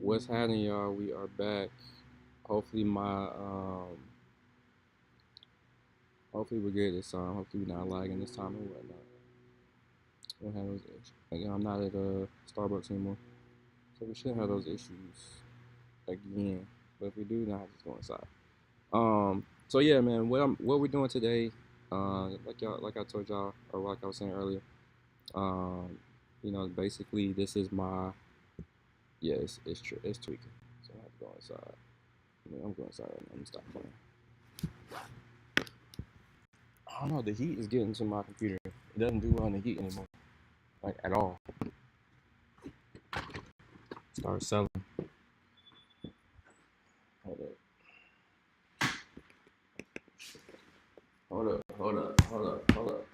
What's happening, y'all? We are back. Hopefully, hopefully we're good this time. Hopefully, we're not lagging this time or whatnot. We don't have those issues. Again, I'm not at Starbucks anymore, so we shouldn't have those issues again. But if we do, now just go inside. So yeah, man, what we're doing today, like I told y'all, or like I was saying earlier, um, basically this is my yeah, it's tweaking. So I have to go inside. I'm going inside right now. Let me stop playing. I don't know. The heat is getting to my computer. It doesn't do well in the heat anymore, like at all. Start selling. Hold up. Hold up. Hold up. Hold up. Hold up.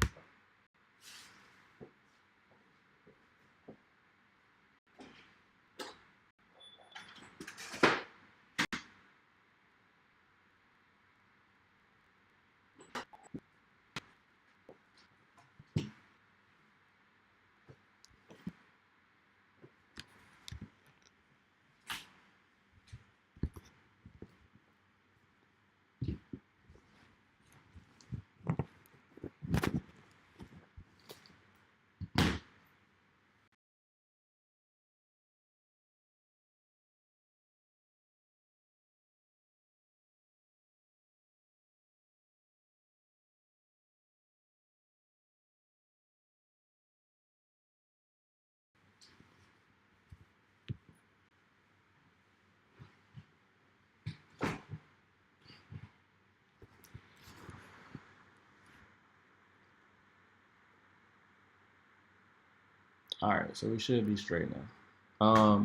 All right. So we should be straight now.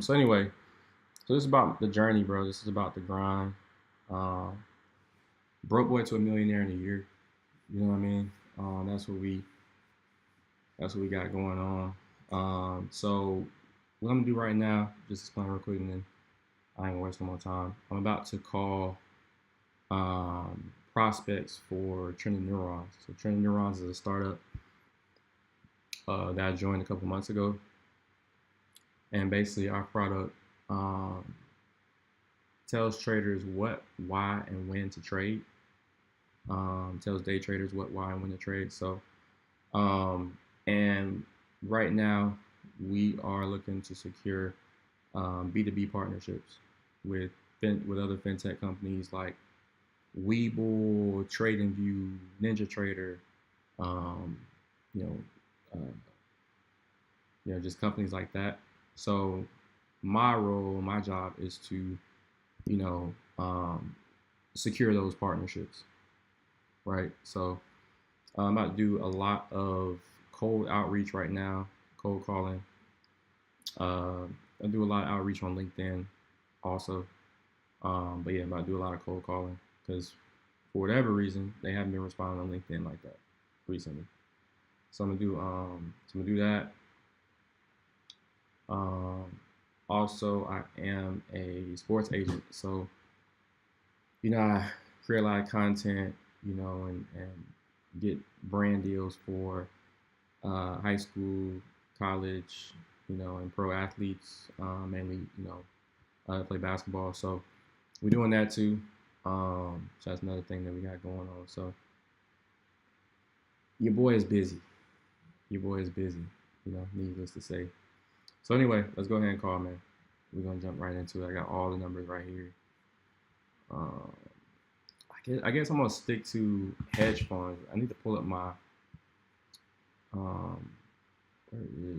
So anyway, so this is about the journey, bro. This is about the grind. Um. Broke boy to a millionaire in a year. You know what I mean? That's what we got going on. So what I'm gonna do right now, just explain real quick, and then I ain't gonna waste no more time. I'm about to call prospects for Trending Neurons. So Trending Neurons is a startup that I joined a couple months ago, and basically our product um, tells traders what, why, and when to trade. Tells day traders what, why, and when to trade. So, and right now we are looking to secure B2B partnerships with with other fintech companies like Webull, TradingView, NinjaTrader, um, you know, uh, just companies like that. So my role, my job is to, you know, secure those partnerships, right? So I'm about to do a lot of cold outreach right now, cold calling. Uh, I do a lot of outreach on LinkedIn also. But yeah, I'm about to do a lot of cold calling because for whatever reason they haven't been responding on LinkedIn like that recently. So I'm gonna do that. Um, Also, I am a sports agent, so I create a lot of content, and get brand deals for high school, college, and pro athletes, mainly, play basketball. So we're doing that too. So that's another thing that we got going on. So your boy is busy. Your boy is busy. Needless to say. So anyway, let's go ahead and call, man. We're gonna jump right into it. I got all the numbers right here. Um, I guess I'm gonna stick to hedge funds. I need to pull up my um, where is?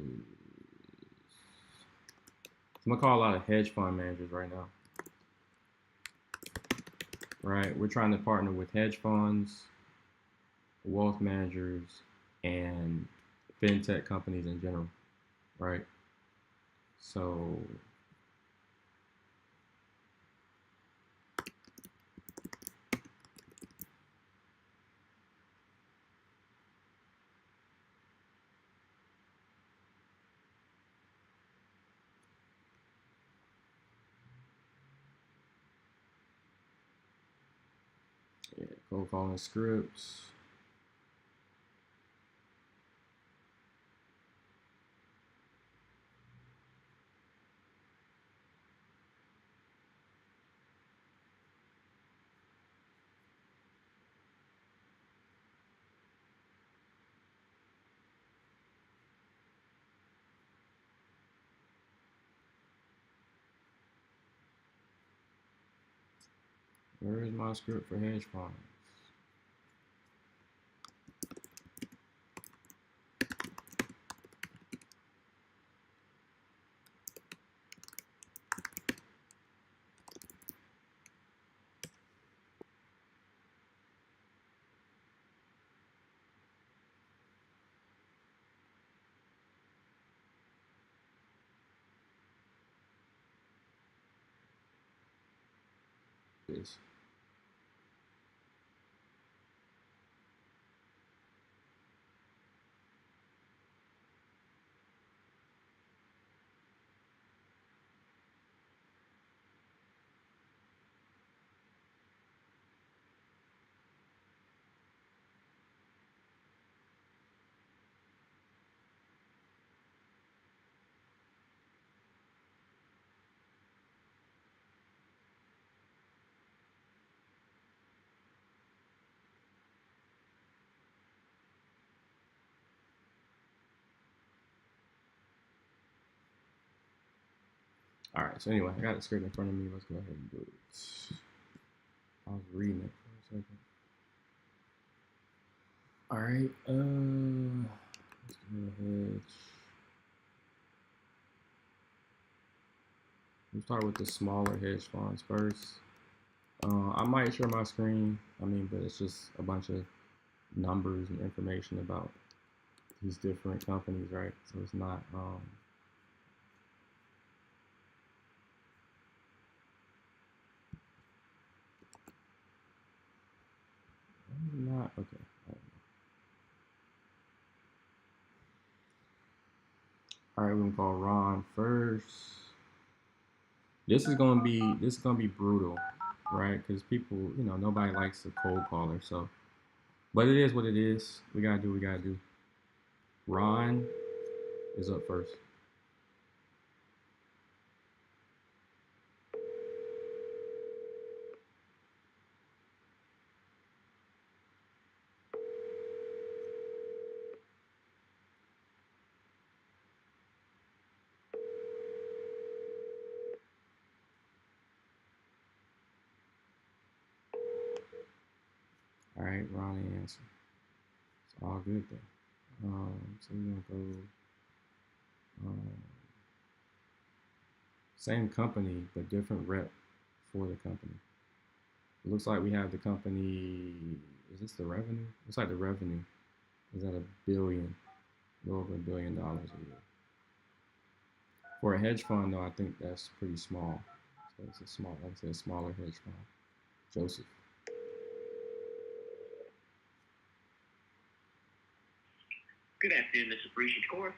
I'm gonna call a lot of hedge fund managers right now. Right, we're trying to partner with hedge funds, wealth managers, and fintech companies in general. Right. So yeah, cold calling scripts. Where is my script for hedge funds? This. All right, so anyway, I got the script in front of me. Let's go ahead and do it. I was reading it for a second. All right, let's go ahead. We'll start with the smaller hedge funds first. I might share my screen. I mean, but it's just a bunch of numbers and information about these different companies, right? So it's not not okay. All right, we're gonna call Ron first. This is gonna be brutal, right? Because people, nobody likes a cold caller. So, but it is what it is. We gotta do what we gotta do. Ron is up first. All right, Ron answer. It's all good though. So we're gonna go same company but different rep for the company. It looks like we have the company. Is this the revenue? Looks like the revenue is at $1 billion, a little over $1 billion a year. For a hedge fund, though, I think that's pretty small. So it's a small, like I said, a smaller hedge fund. Joseph. Good afternoon, Mr. Appreciate Core.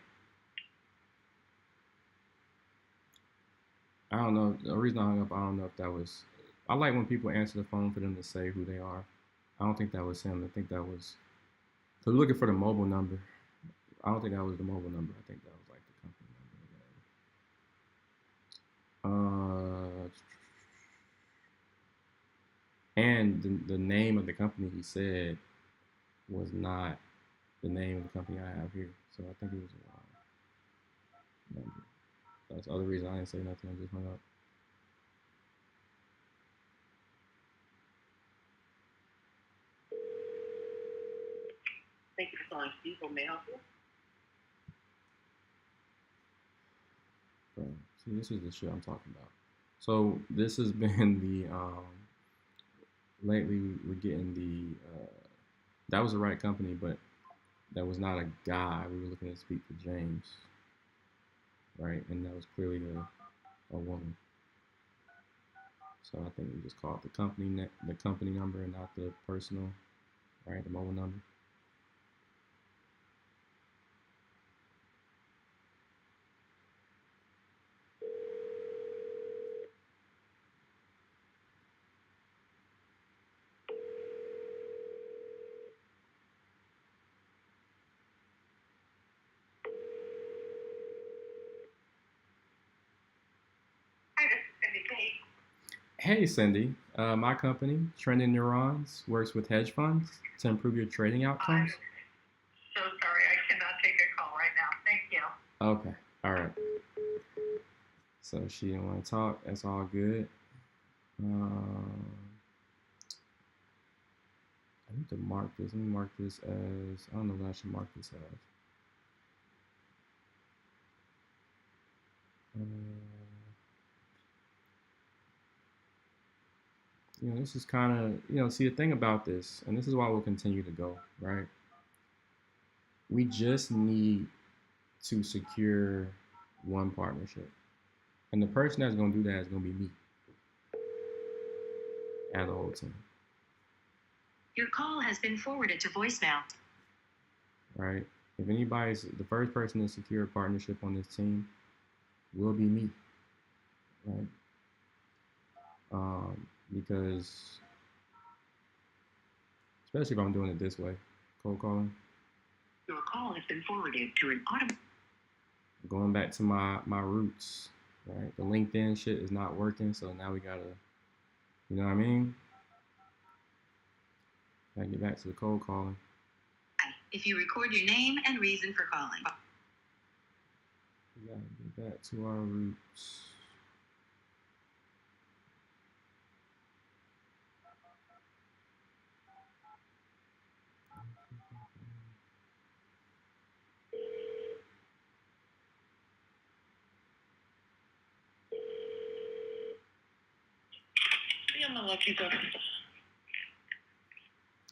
I don't know. The reason I hung up, I don't know if that was. I like when people answer the phone for them to say who they are. I don't think that was him. I think that was. Cause we're looking for the mobile number. I don't think that was the mobile number. I think that was like the company number. And the name of the company he said was not the name of the company I have here. So I think it was a wrong number. That's the other reason I didn't say nothing. I just hung up. Thank you for calling Steve. May I help you? Bro, see, this is the shit I'm talking about. So this has been the lately we're getting the that was the right company, but that was not a guy. We were looking to speak to James, right? And that was clearly a woman. So I think we just called the company number and not the personal, right? The mobile number. Hi, this is Cindy Page. Hey Cindy, my company, Trending Neurons, works with hedge funds to improve your trading outcomes. So sorry, I cannot take a call right now. Thank you. Okay, all right. So she didn't want to talk. That's all good. need to mark this. Let me mark this as, I don't know what I should mark this as. This is kind of, see, the thing about this, and this is why we'll continue to go, right? We just need to secure one partnership. And the person that's going to do that is going to be me and the whole team. Your call has been forwarded to voicemail. Right? If anybody's the first person to secure a partnership on this team, will be me. Right? Because, especially if I'm doing it this way, cold calling. Your call has been forwarded to an Going back to my roots, right? The LinkedIn shit is not working, so now we gotta, you know what I mean? Gotta get back to the cold calling. If you record your name and reason for calling. We gotta get back to our roots.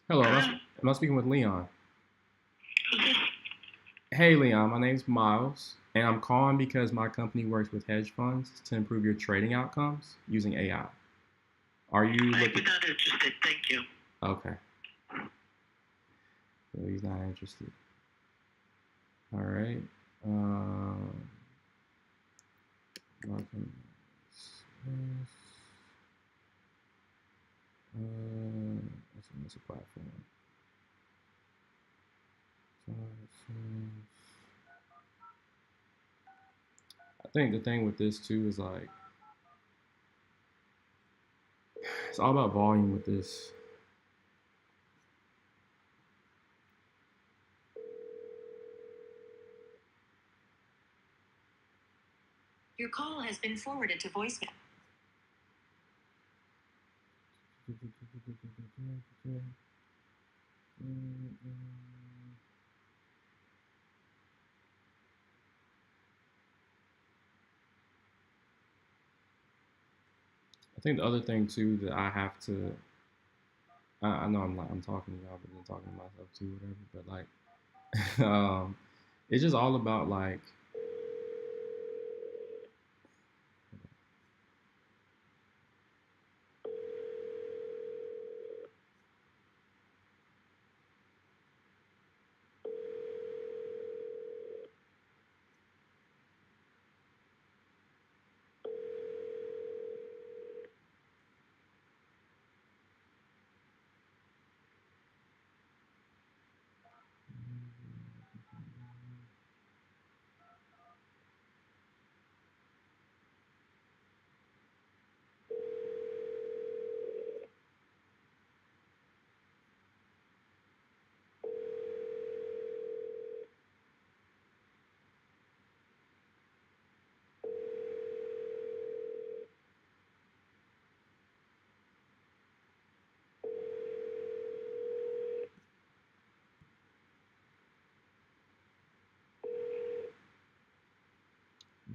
Hello, am I speaking with Leon? Hey Leon, my name's Miles, and I'm calling because my company works with hedge funds to improve your trading outcomes using AI. Are you looking? I'm not interested, thank you. Okay. So he's not interested. All right. What's a platform? I think the thing with this too is like, it's all about volume with this. Your call has been forwarded to voicemail. I think the other thing too that I have to, I know I'm talking to y'all, but I'm talking to myself too, whatever. But like, it's just all about like,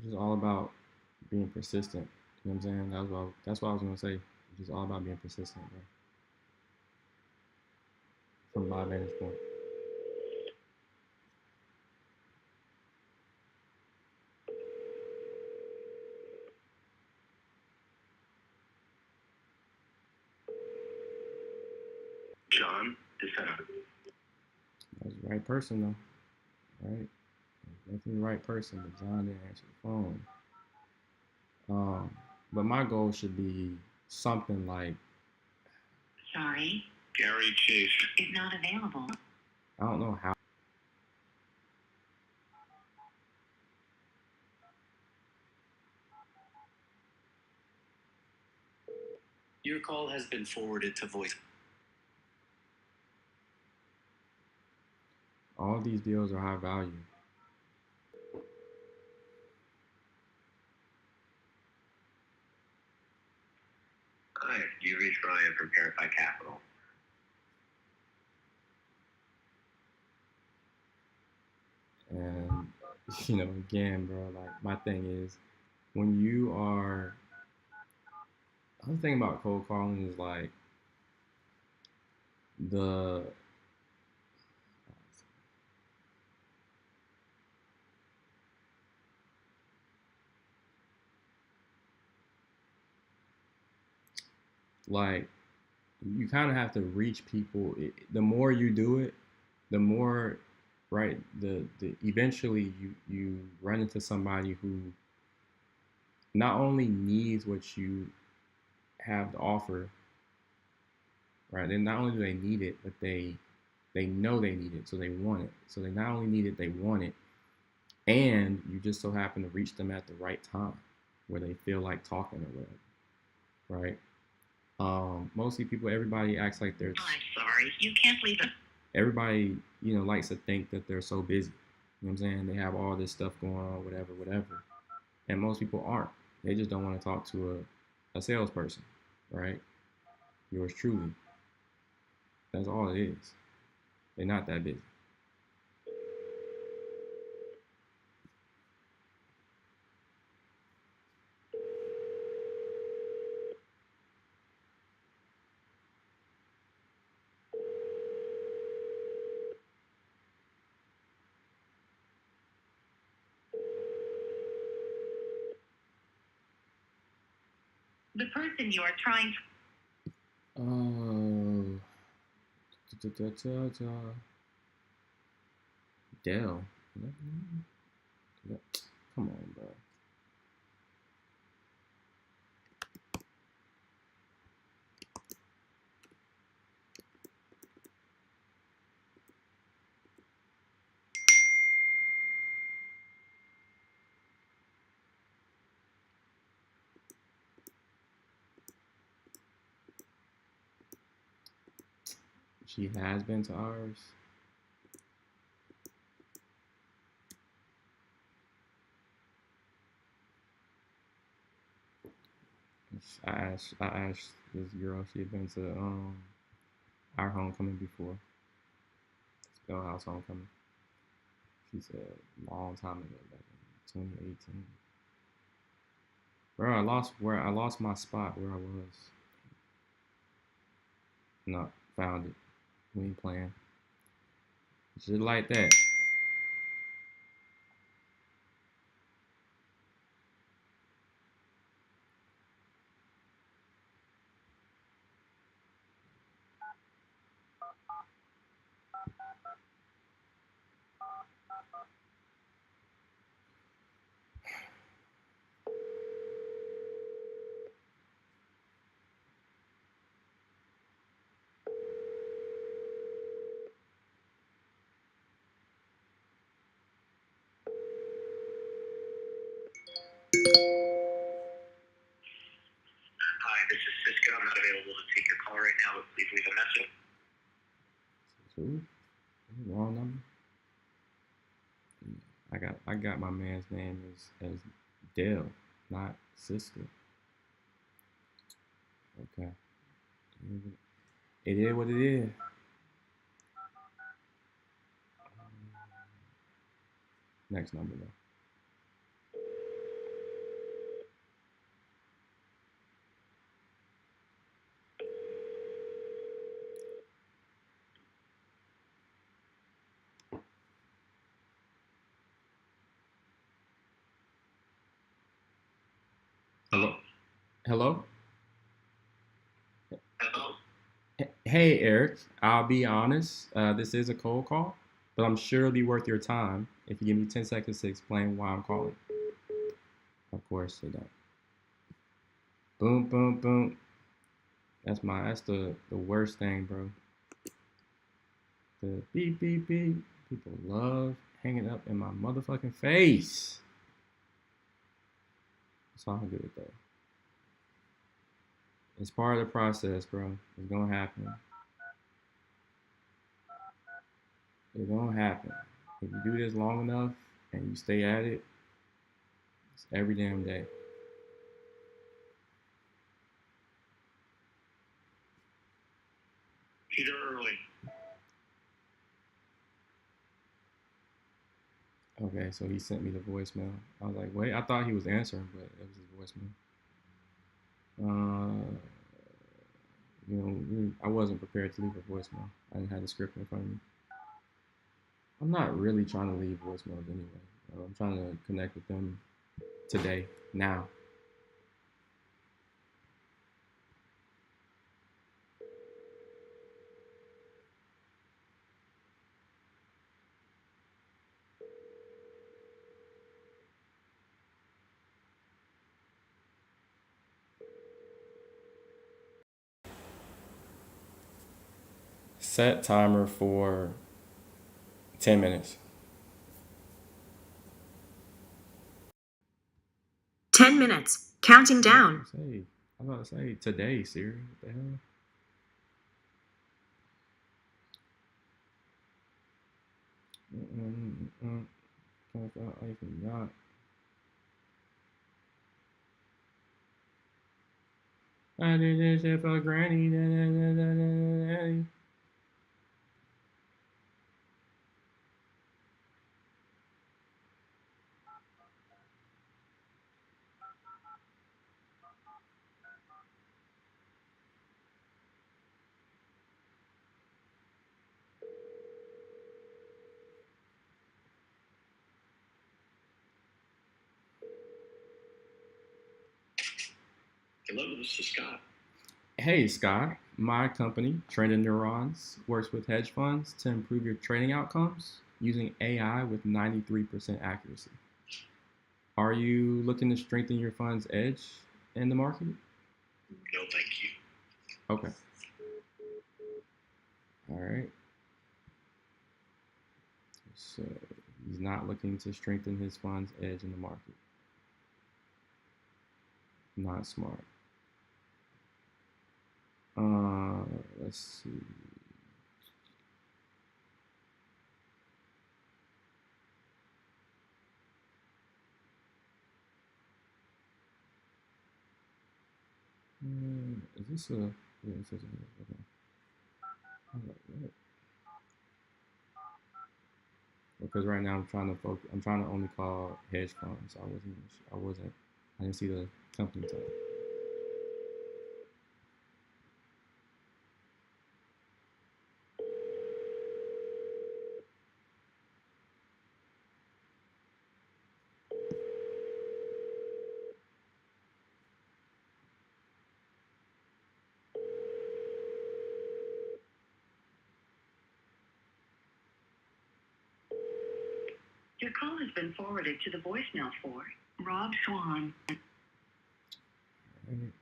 it's just all about being persistent. You know what I'm saying? That's what I was gonna say. It's just all about being persistent, bro. From my vantage point. John DeSena. That's the right person though, right? Definitely the right person, but John didn't answer the phone. But my goal should be something like, Sorry, Gary Chase is not available. I don't know how. Your call has been forwarded to voice. All these deals are high value. Hi, you reached Ryan from Verify Capital. again, bro, like my thing is when you are, the thing about cold calling is like the, like, you kind of have to reach people. The more you do it, the more, right, the eventually you run into somebody who not only needs what you have to offer, right? And not only do they need it, but they know they need it, so they want it. So they not only need it, they want it, and you just so happen to reach them at the right time, where they feel like talking or whatever, right? Mostly people, everybody acts like they're. I'm sorry, you can't leave it. Everybody, likes to think that they're so busy. You know what I'm saying? They have all this stuff going on, whatever, whatever. And most people aren't. They just don't want to talk to a salesperson, right? Yours truly. That's all it is. They're not that busy. The person you are trying Oh, Dell. Come on, bro. She has been to ours. I asked this girl if she had been to our homecoming before. Spell House homecoming. She said a long time ago, back in 2018. Bro, I lost my spot where I was. No, found it. We ain't playing. Just like that. Hi, this is Cisco. I'm not available to take your call right now, but please leave a message. Who? Wrong number. I got my man's name as Dale, not Cisco. Okay. It is what it is. Next number though. Hello. Hello. Hello? Hey Eric, I'll be honest. This is a cold call, but I'm sure it'll be worth your time if you give me 10 seconds to explain why I'm calling. Of course they don't. Boom, boom, boom. That's the worst thing, bro. The beep, beep, beep. People love hanging up in my motherfucking face. It's all good though. It's part of the process, bro. It's gonna happen. It's gonna happen. If you do this long enough and you stay at it, it's every damn day. Peter Early. Okay, so he sent me the voicemail. I was like, wait, I thought he was answering, but it was his voicemail. Uh, I wasn't prepared to leave a voicemail. I didn't have the script in front of me. I'm not really trying to leave voicemails anyway. I'm trying to connect with them today, now. Set timer for 10 minutes. 10 minutes. Counting down. Say, I was about to say today, Siri. What the hell? Yacht. I did this shit for granny. Hello, this is Scott. Hey, Scott. My company, Trending Neurons, works with hedge funds to improve your trading outcomes using AI with 93% accuracy. Are you looking to strengthen your fund's edge in the market? No, thank you. Okay. All right. So he's not looking to strengthen his fund's edge in the market. Not smart. Let's see. Is this a? Yeah, it says it. Okay. I'm like, what? Because right now I'm trying to focus. I'm trying to only call hedge funds. I wasn't. I wasn't. I didn't see the company type. Your call has been forwarded to the voicemail for Rob Swan. Right.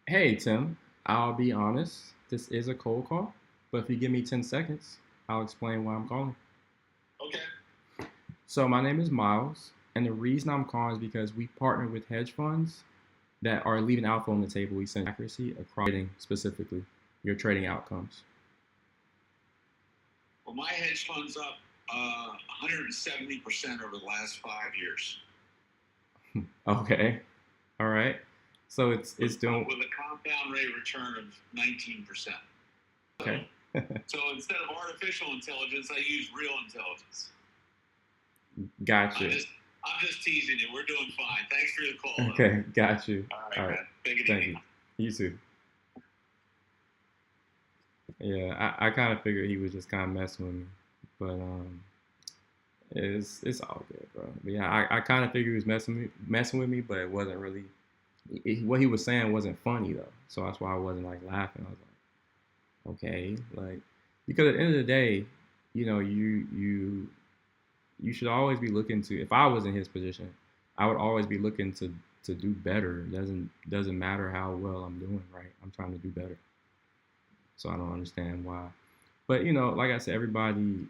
Hey, Tim. I'll be honest. This is a cold call, but if you give me 10 seconds, I'll explain why I'm calling. Okay. So my name is Miles, and the reason I'm calling is because we partner with hedge funds that are leaving alpha on the table. We send accuracy across trading, specifically your trading outcomes. Well, my hedge fund's up 170% over the last 5 years. Okay, all right. So it's doing with a compound rate return of 19%. okay. So instead of artificial intelligence, I use real intelligence. Got you. I'm just teasing you. We're doing fine. Thanks for your call. Okay, got you. All right. Man. Take it Thank easy. you. You too. Yeah, I kind of figured he was just kind of messing with me, but it's all good, bro. But yeah, I kind of figured he was messing with me, but it wasn't really. What he was saying wasn't funny though, so that's why I wasn't like laughing. I was like, okay, like because at the end of the day, you should always be looking to. If I was in his position, I would always be looking to do better. It doesn't matter how well I'm doing, right? I'm trying to do better. So I don't understand why. But like I said, everybody.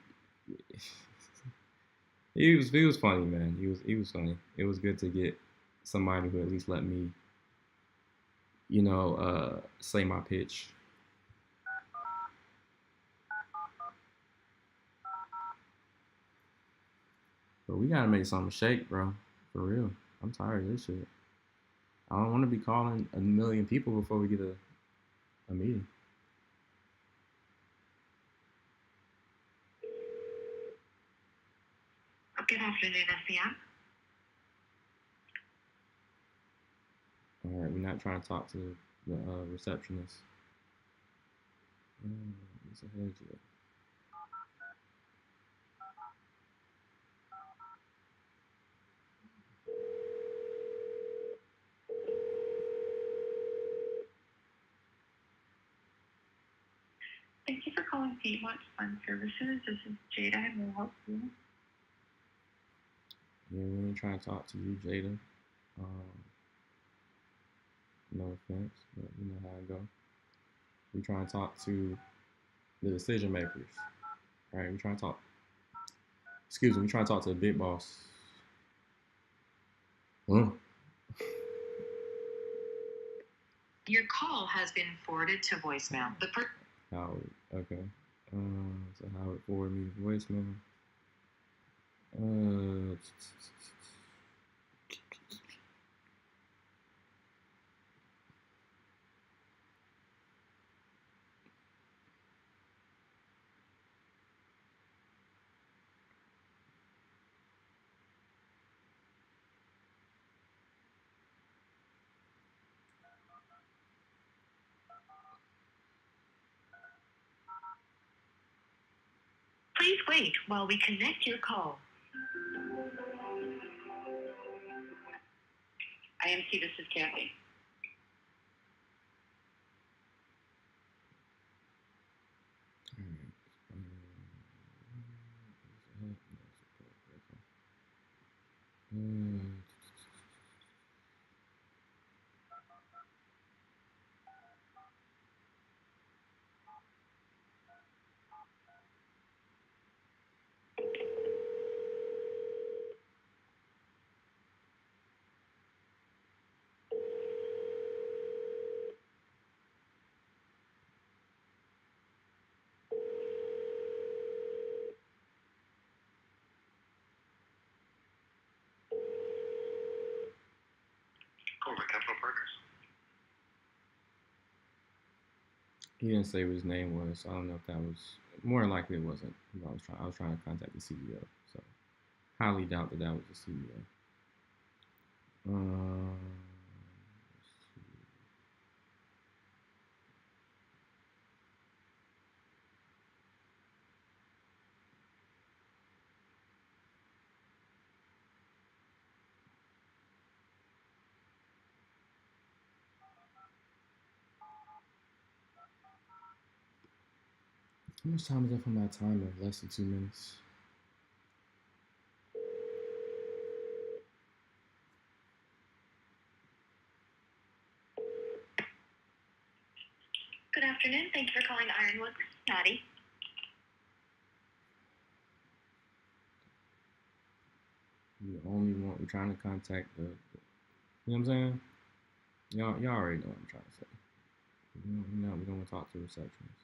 He was funny, man. He was funny. It was good to get somebody who at least let me say my pitch. But we gotta make something shake, bro. For real. I'm tired of this shit. I don't want to be calling a million people before we get a meeting. Good afternoon, SCM. All right, we're not trying to talk to the receptionist. What's ahead here? Thank you for calling Piedmont Fund Services. This is Jada. I will help you. Yeah, we ain't trying to talk to you, Jada. No offense, but you know how it go. We trying to talk to the decision makers. All right, we trying to talk. Excuse me, we trying to talk to the big boss. Huh? Your call has been forwarded to voicemail. Howard. Okay. So Howard forward me the voicemail. Please wait while we connect your call. IMC, this is Kathy. Corbin Capital Partners. He didn't say what his name was, so I don't know if that was. More than likely, it wasn't. I was trying to contact the CEO, so highly doubt that was the CEO. Let's see. How much time is left on my timer? Less than 2 minutes. Good afternoon. Thank you for calling Ironwood. Natty. We're trying to contact the you know what I'm saying? Y'all already know what I'm trying to say. We don't want to talk to receptionists.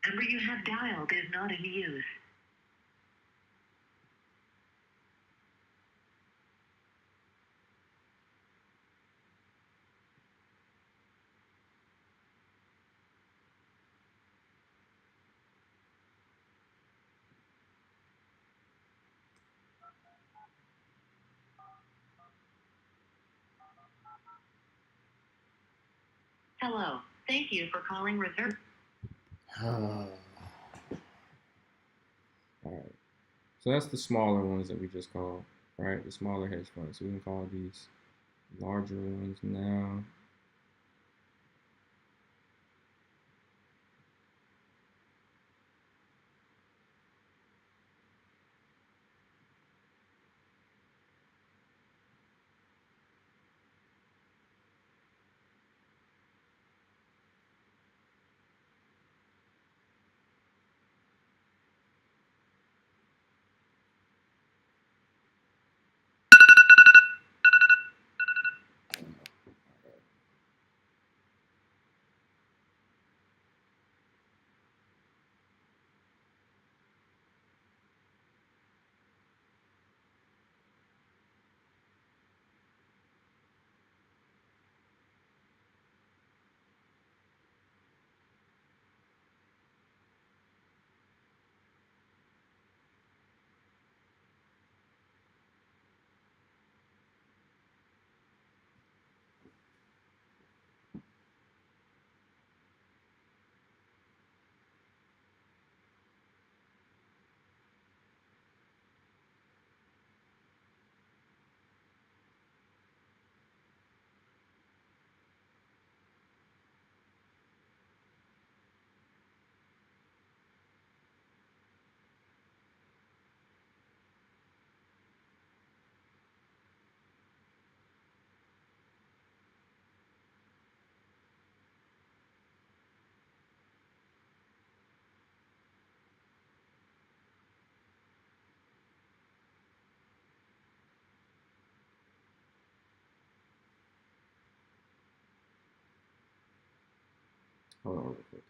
Number you have dialed is not in use. Hello. Thank you for calling Reserve. All right. So that's the smaller ones that we just called, right? The smaller hedge funds. So we can call these larger ones now. Hold on real quick.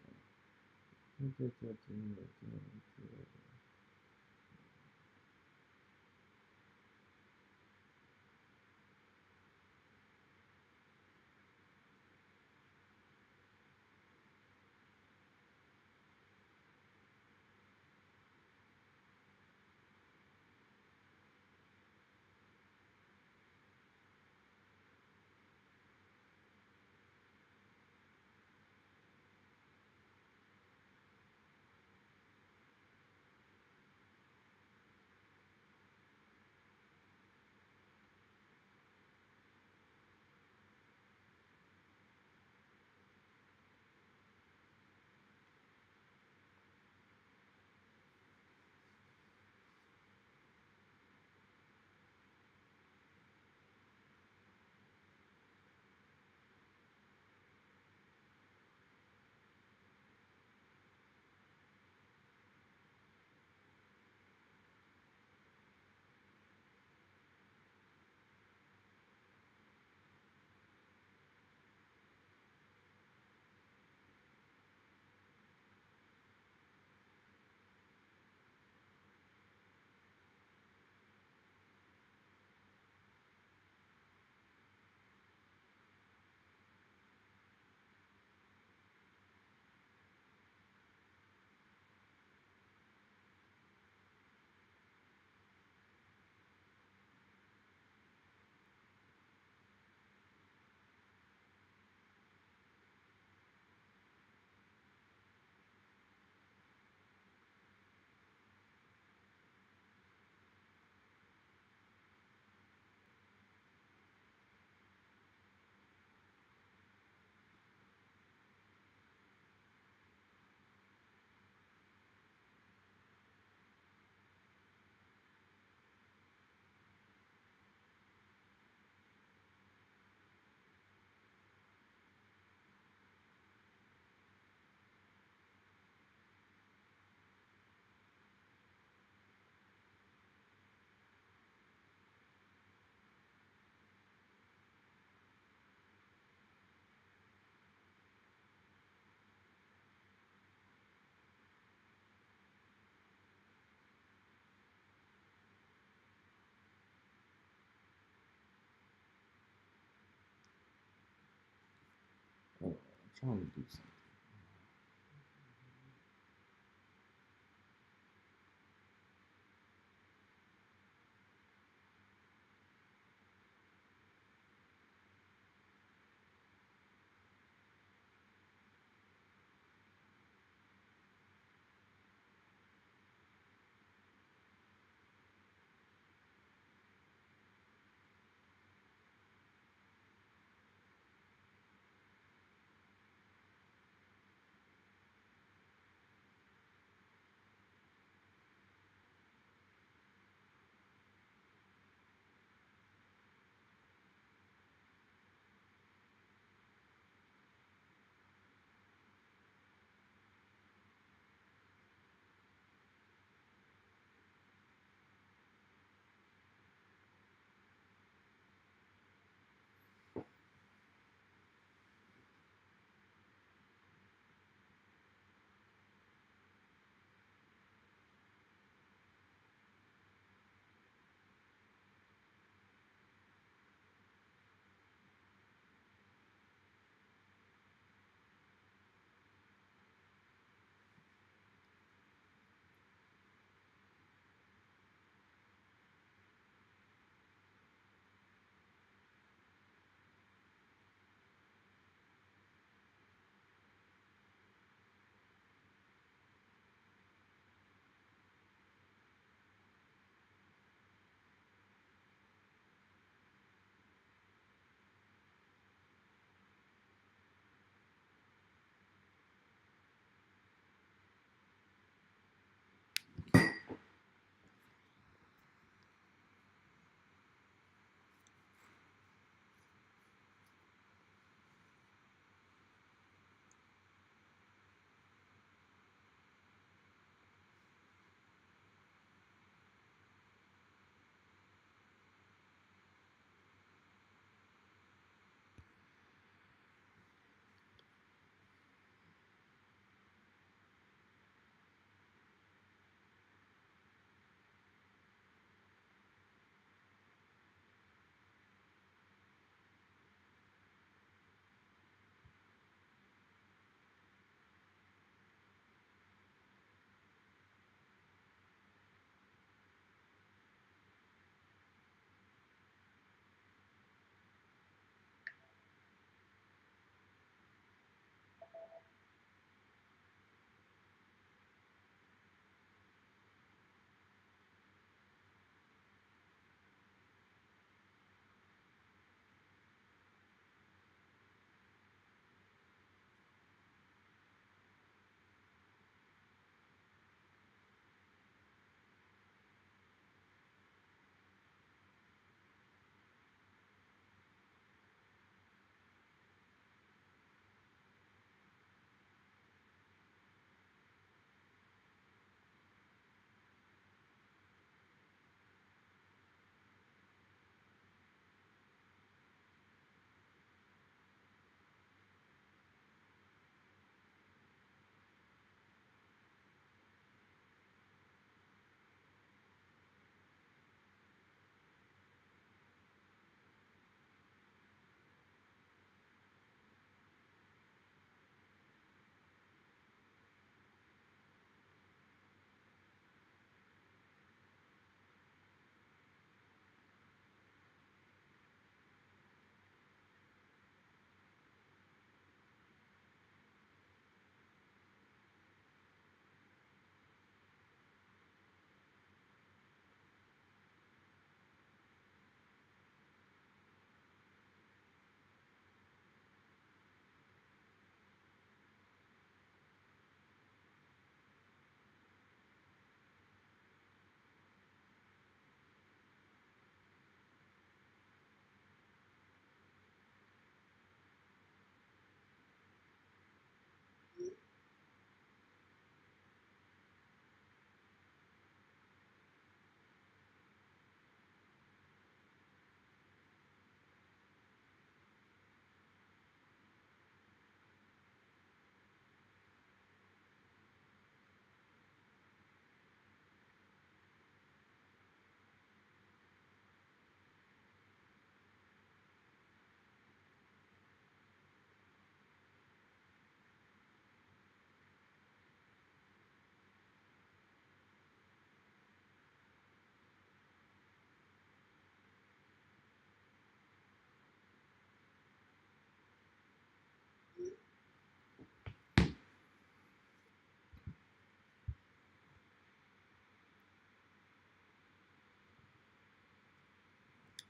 Oh, I'm trying to do something.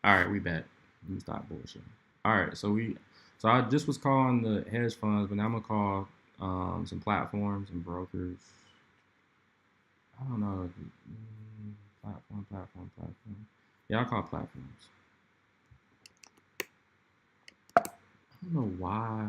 All right, we back. Let me stop bullshit. All right, so I just was calling the hedge funds, but now I'm gonna call some platforms and brokers. I don't know. Platform. Yeah, I'll call platforms. I don't know why.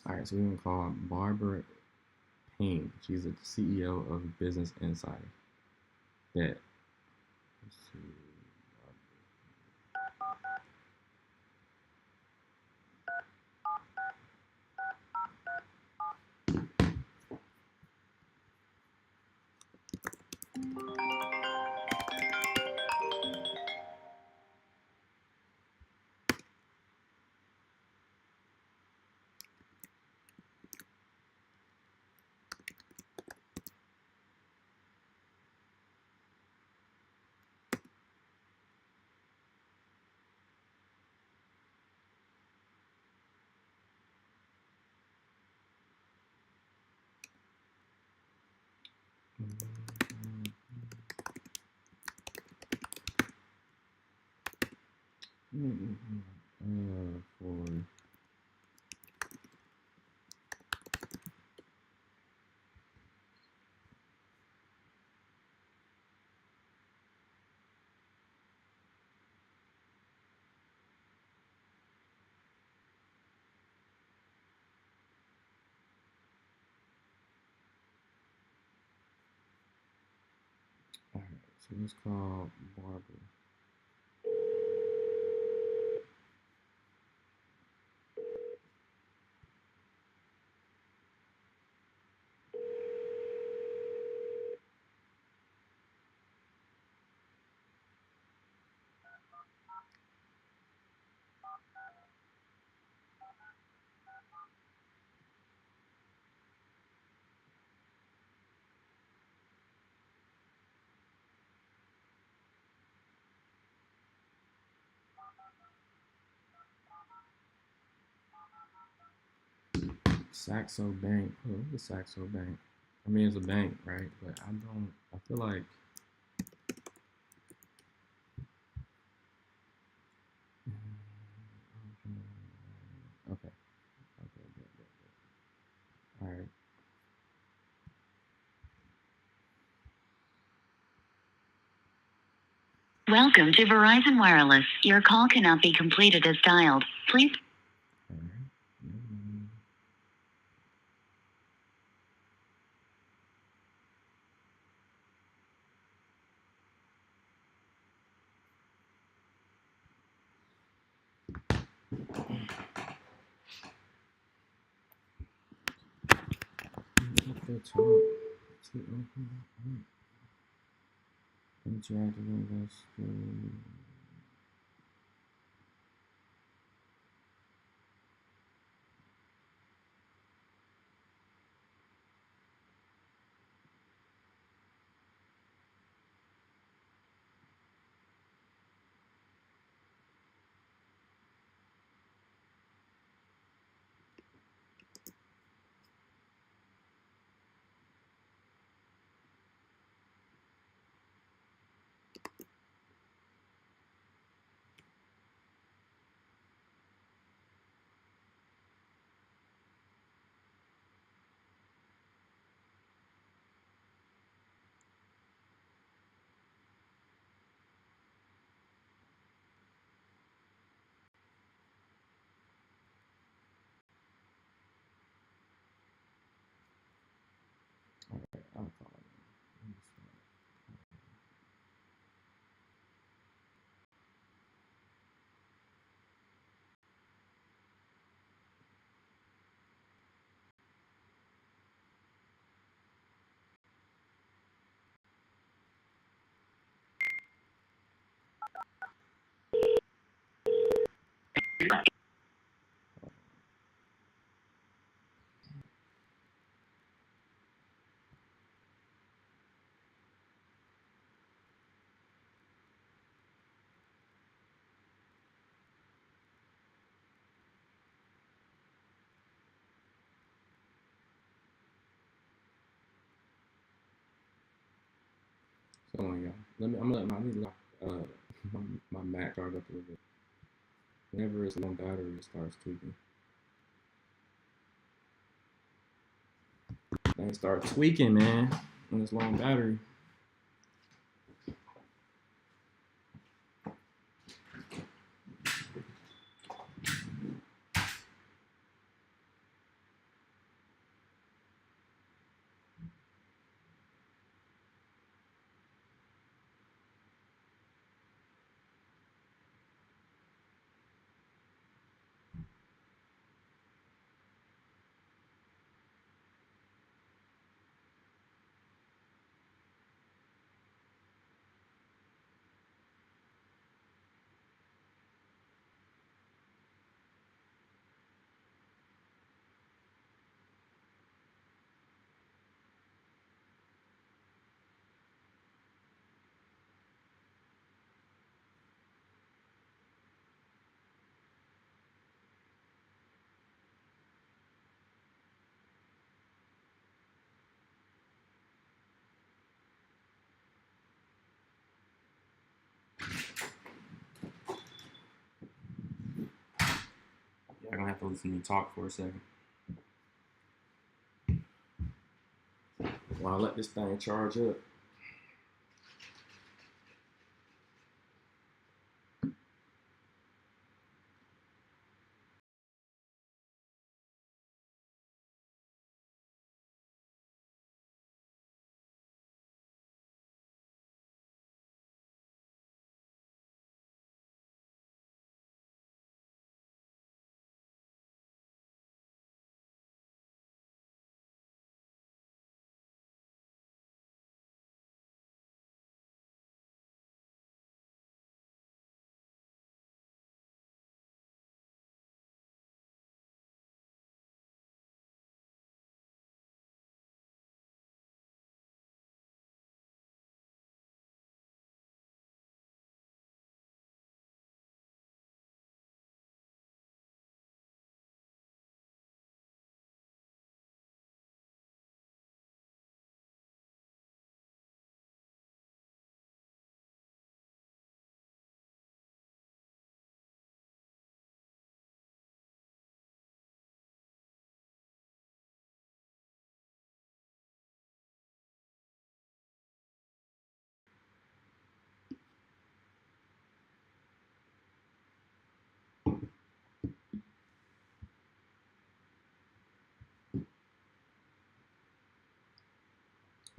All right, so we're gonna call Barbara Payne. She's the CEO of Business Insider. That. Let's see. For all right, so let's call Barbara. Saxo Bank. Oh, it's a Saxo Bank. I mean, it's a bank, right? But I don't. I feel like. Okay. Okay. Good. All right. Welcome to Verizon Wireless. Your call cannot be completed as dialed. Please. All right. At the top, to open up, interactive investor. All right, I'll call him. So hold on, y'all. I need to lock my, my Mac charge up a little bit. Whenever it's low battery, it starts tweaking. They start tweaking, man, when it's long battery. Y'all gonna have to listen to me talk for a second while I let this thing charge up.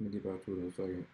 Let me get back to it in a second.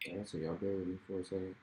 Alright, so y'all bear with me for a second.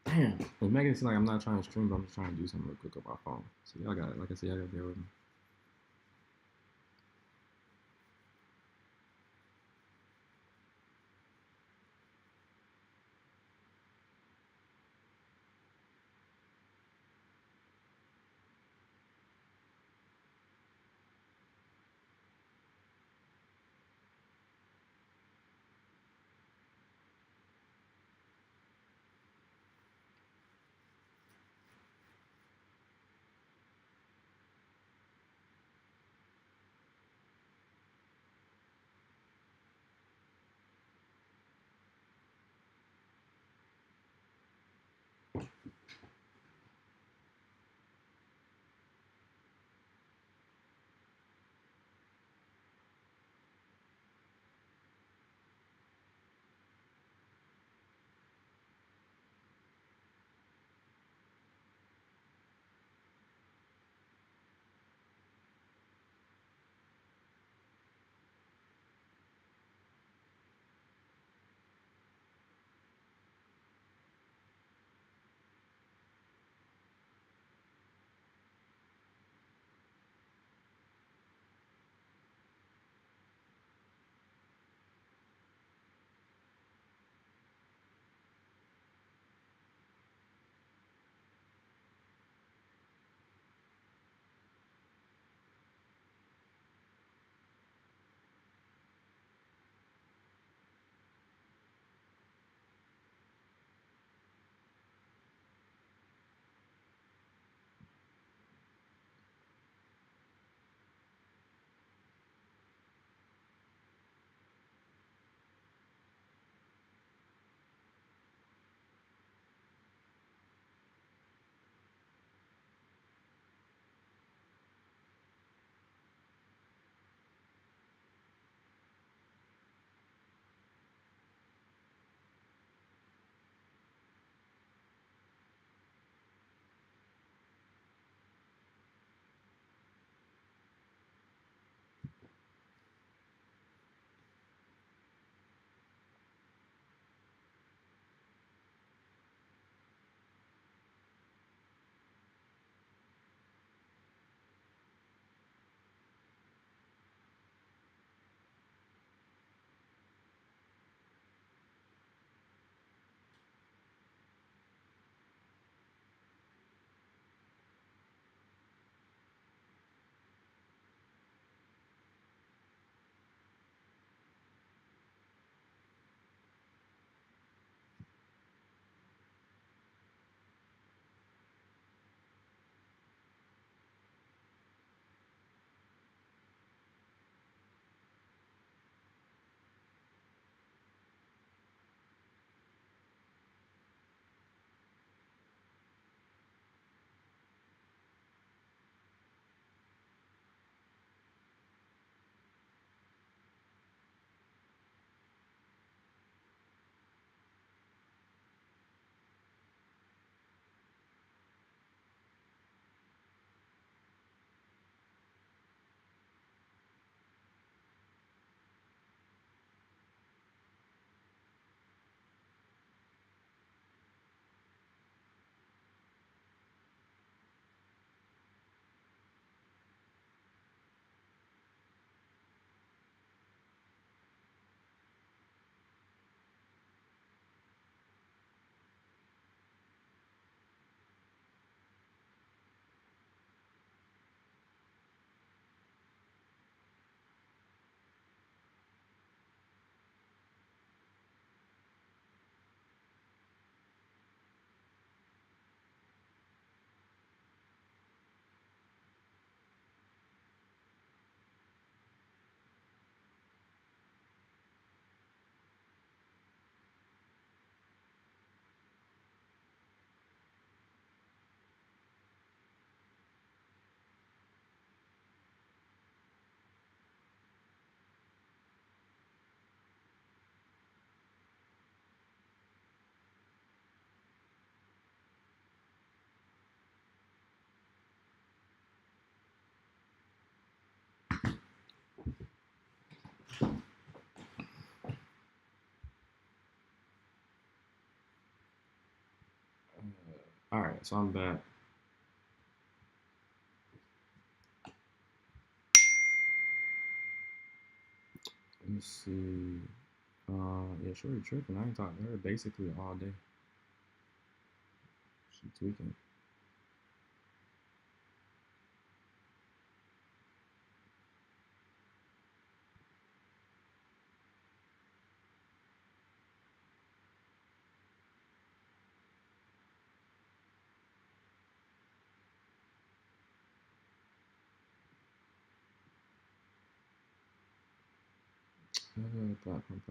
Damn, it's making it seem like I'm not trying to stream, but I'm just trying to do something real quick on my phone. So y'all got it. Like I said, y'all got to bear with me. All right, so I'm back. Let me see. Yeah, Shorty tripping. I ain't talking to her basically all day. She tweaking. Platform.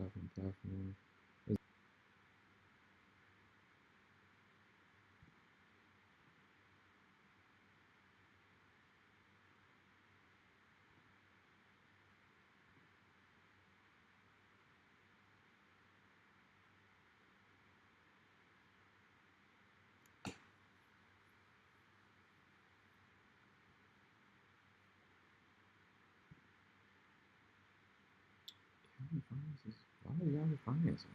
Why are y'all financing?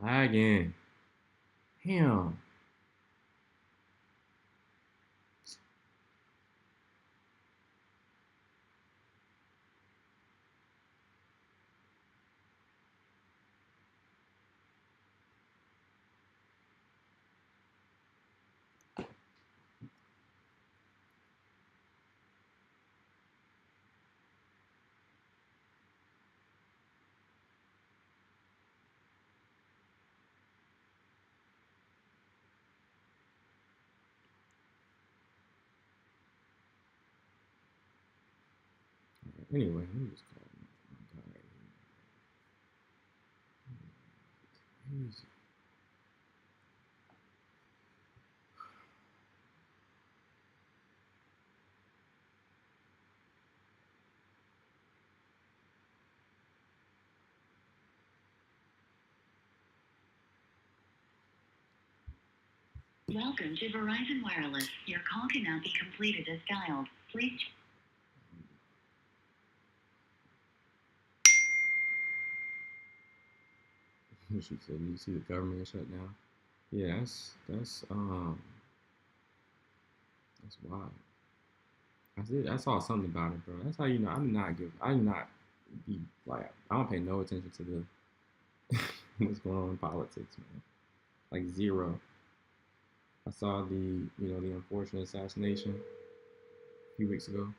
Lagging. Damn. Anyway, let me just call my guy right here. Crazy. Welcome to Verizon Wireless. Your call cannot be completed as dialed. Please. She said, "You see the government shut down." Yeah, that's wild. I saw something about it, bro. That's how you know I do not be like I don't pay no attention to the what's going on in politics, man. Like zero. I saw the unfortunate assassination a few weeks ago.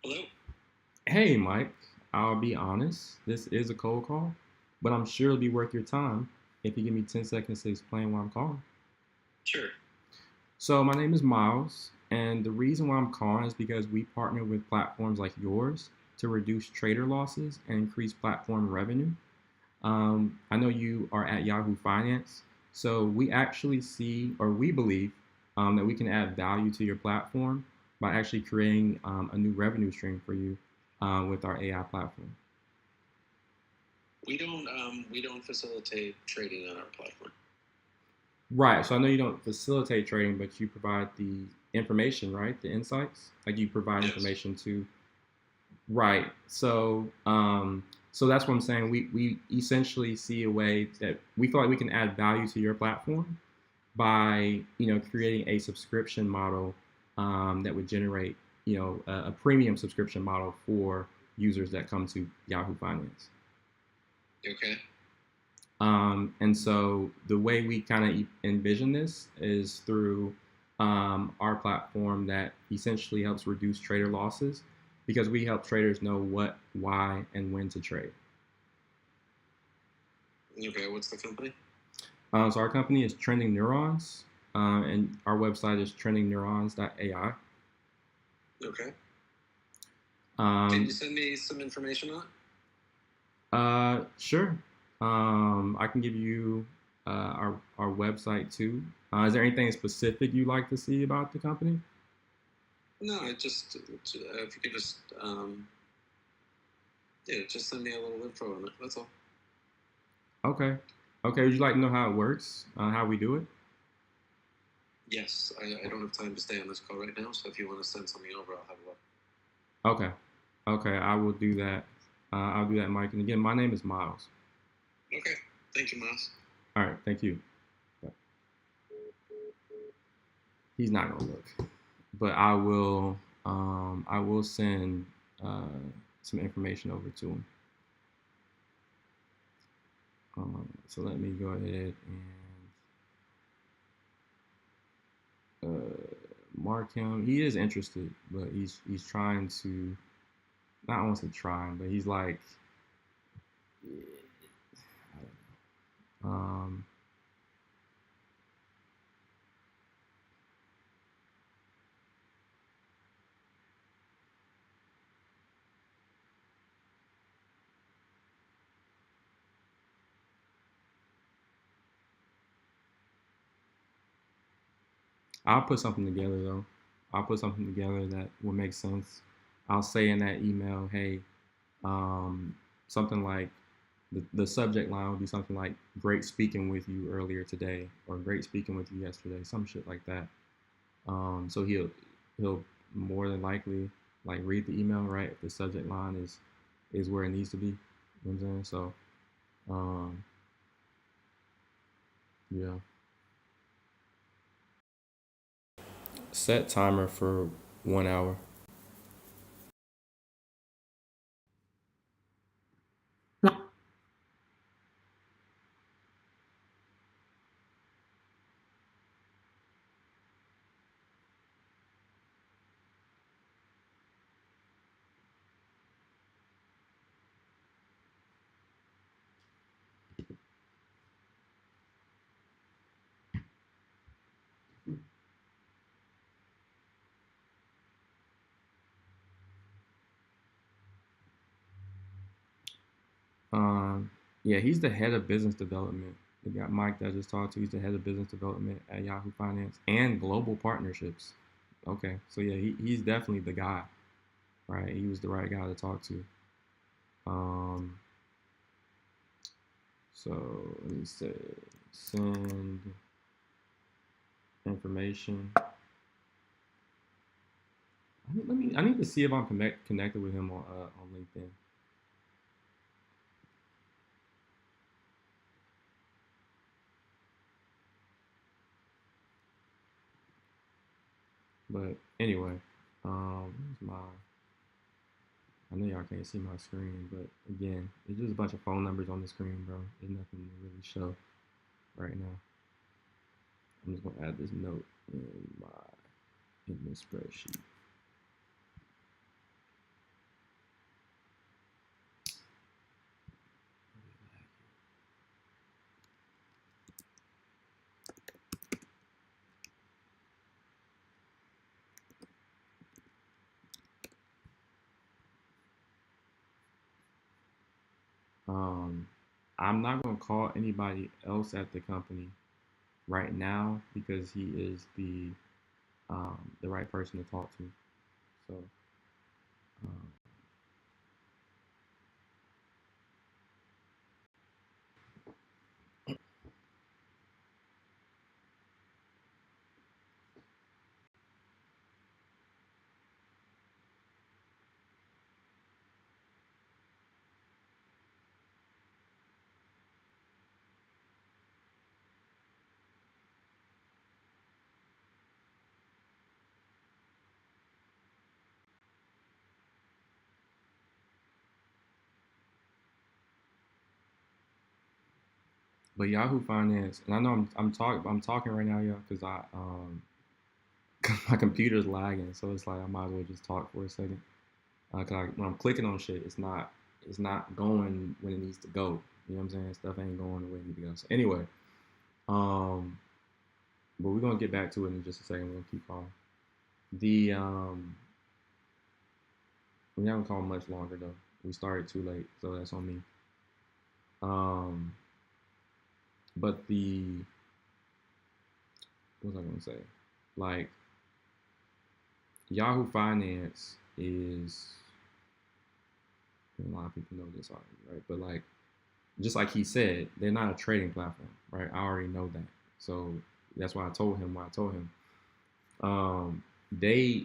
Hello? Hey, Mike. I'll be honest. This is a cold call, but I'm sure it'll be worth your time if you give me 10 seconds to explain why I'm calling. Sure. So my name is Miles, and the reason why I'm calling is because we partner with platforms like yours to reduce trader losses and increase platform revenue. I know you are at Yahoo Finance, So we actually see, or we believe, that we can add value to your platform by actually creating a new revenue stream for you with our AI platform. We don't facilitate trading on our platform. Right. So I know you don't facilitate trading, but you provide the information, right? The insights. Like you provide Yes. information to. Right. So that's what I'm saying. We essentially see a way that we feel like we can add value to your platform by creating a subscription model that would generate a premium subscription model for users that come to Yahoo Finance. Okay. And so the way we kind of envision this is through our platform that essentially helps reduce trader losses because we help traders know what, why, and when to trade. Okay. What's the company? So our company is Trending Neurons, and our website is trendingneurons.ai. Okay. Can you send me some information on it? Sure. I can give you our website too. Is there anything specific you'd like to see about the company? No, I just if you could just just send me a little info on it. That's all. Okay. Okay. Would you like to know how it works? How we do it? Yes, I don't have time to stay on this call right now, so if you want to send something over, I'll have a look. Okay. Okay. I will do that. I'll do that, Mike. And again, my name is Miles. Okay. Thank you, Miles. All right. Thank you. He's not gonna look, but I will. I will send some information over to him. So let me go ahead and mark him. He is interested, but he's trying to. Not want to trying, but he's like, I don't know. I'll put something together though. I'll put something together that will make sense. I'll say in that email, hey, something like the subject line would be something like "Great speaking with you earlier today" or "Great speaking with you yesterday," some shit like that. So he'll more than likely like read the email, right? If the subject line is where it needs to be. You know what I'm saying? So yeah. Set timer for 1 hour. Yeah, he's the head of business development. We got Mike that I just talked to. He's the head of business development at Yahoo Finance and global partnerships. Okay, so yeah, he's definitely the guy, right? He was the right guy to talk to. So let me say, send information. I need to see if I'm connected with him on LinkedIn. But anyway, here's my. I know y'all can't see my screen, but again, it's just a bunch of phone numbers on the screen, bro. There's nothing to really show right now. I'm just gonna add this note in this spreadsheet. I'm not gonna call anybody else at the company right now because he is the right person to talk to. So um, but Yahoo Finance, and I know I'm talking right now, y'all, because my computer's lagging, so it's like I might as well just talk for a second. When I'm clicking on shit, it's not going when it needs to go. You know what I'm saying? Stuff ain't going the way it needs to go. So anyway, um, but we're gonna get back to it in just a second. We're gonna keep on. The we haven't called much longer though. We started too late, so that's on me. Um, but what was I gonna say? Like Yahoo Finance is, and a lot of people know this already, right? But like just like he said, they're not a trading platform, right? I already know that. So that's why I told him what I told him. Um, they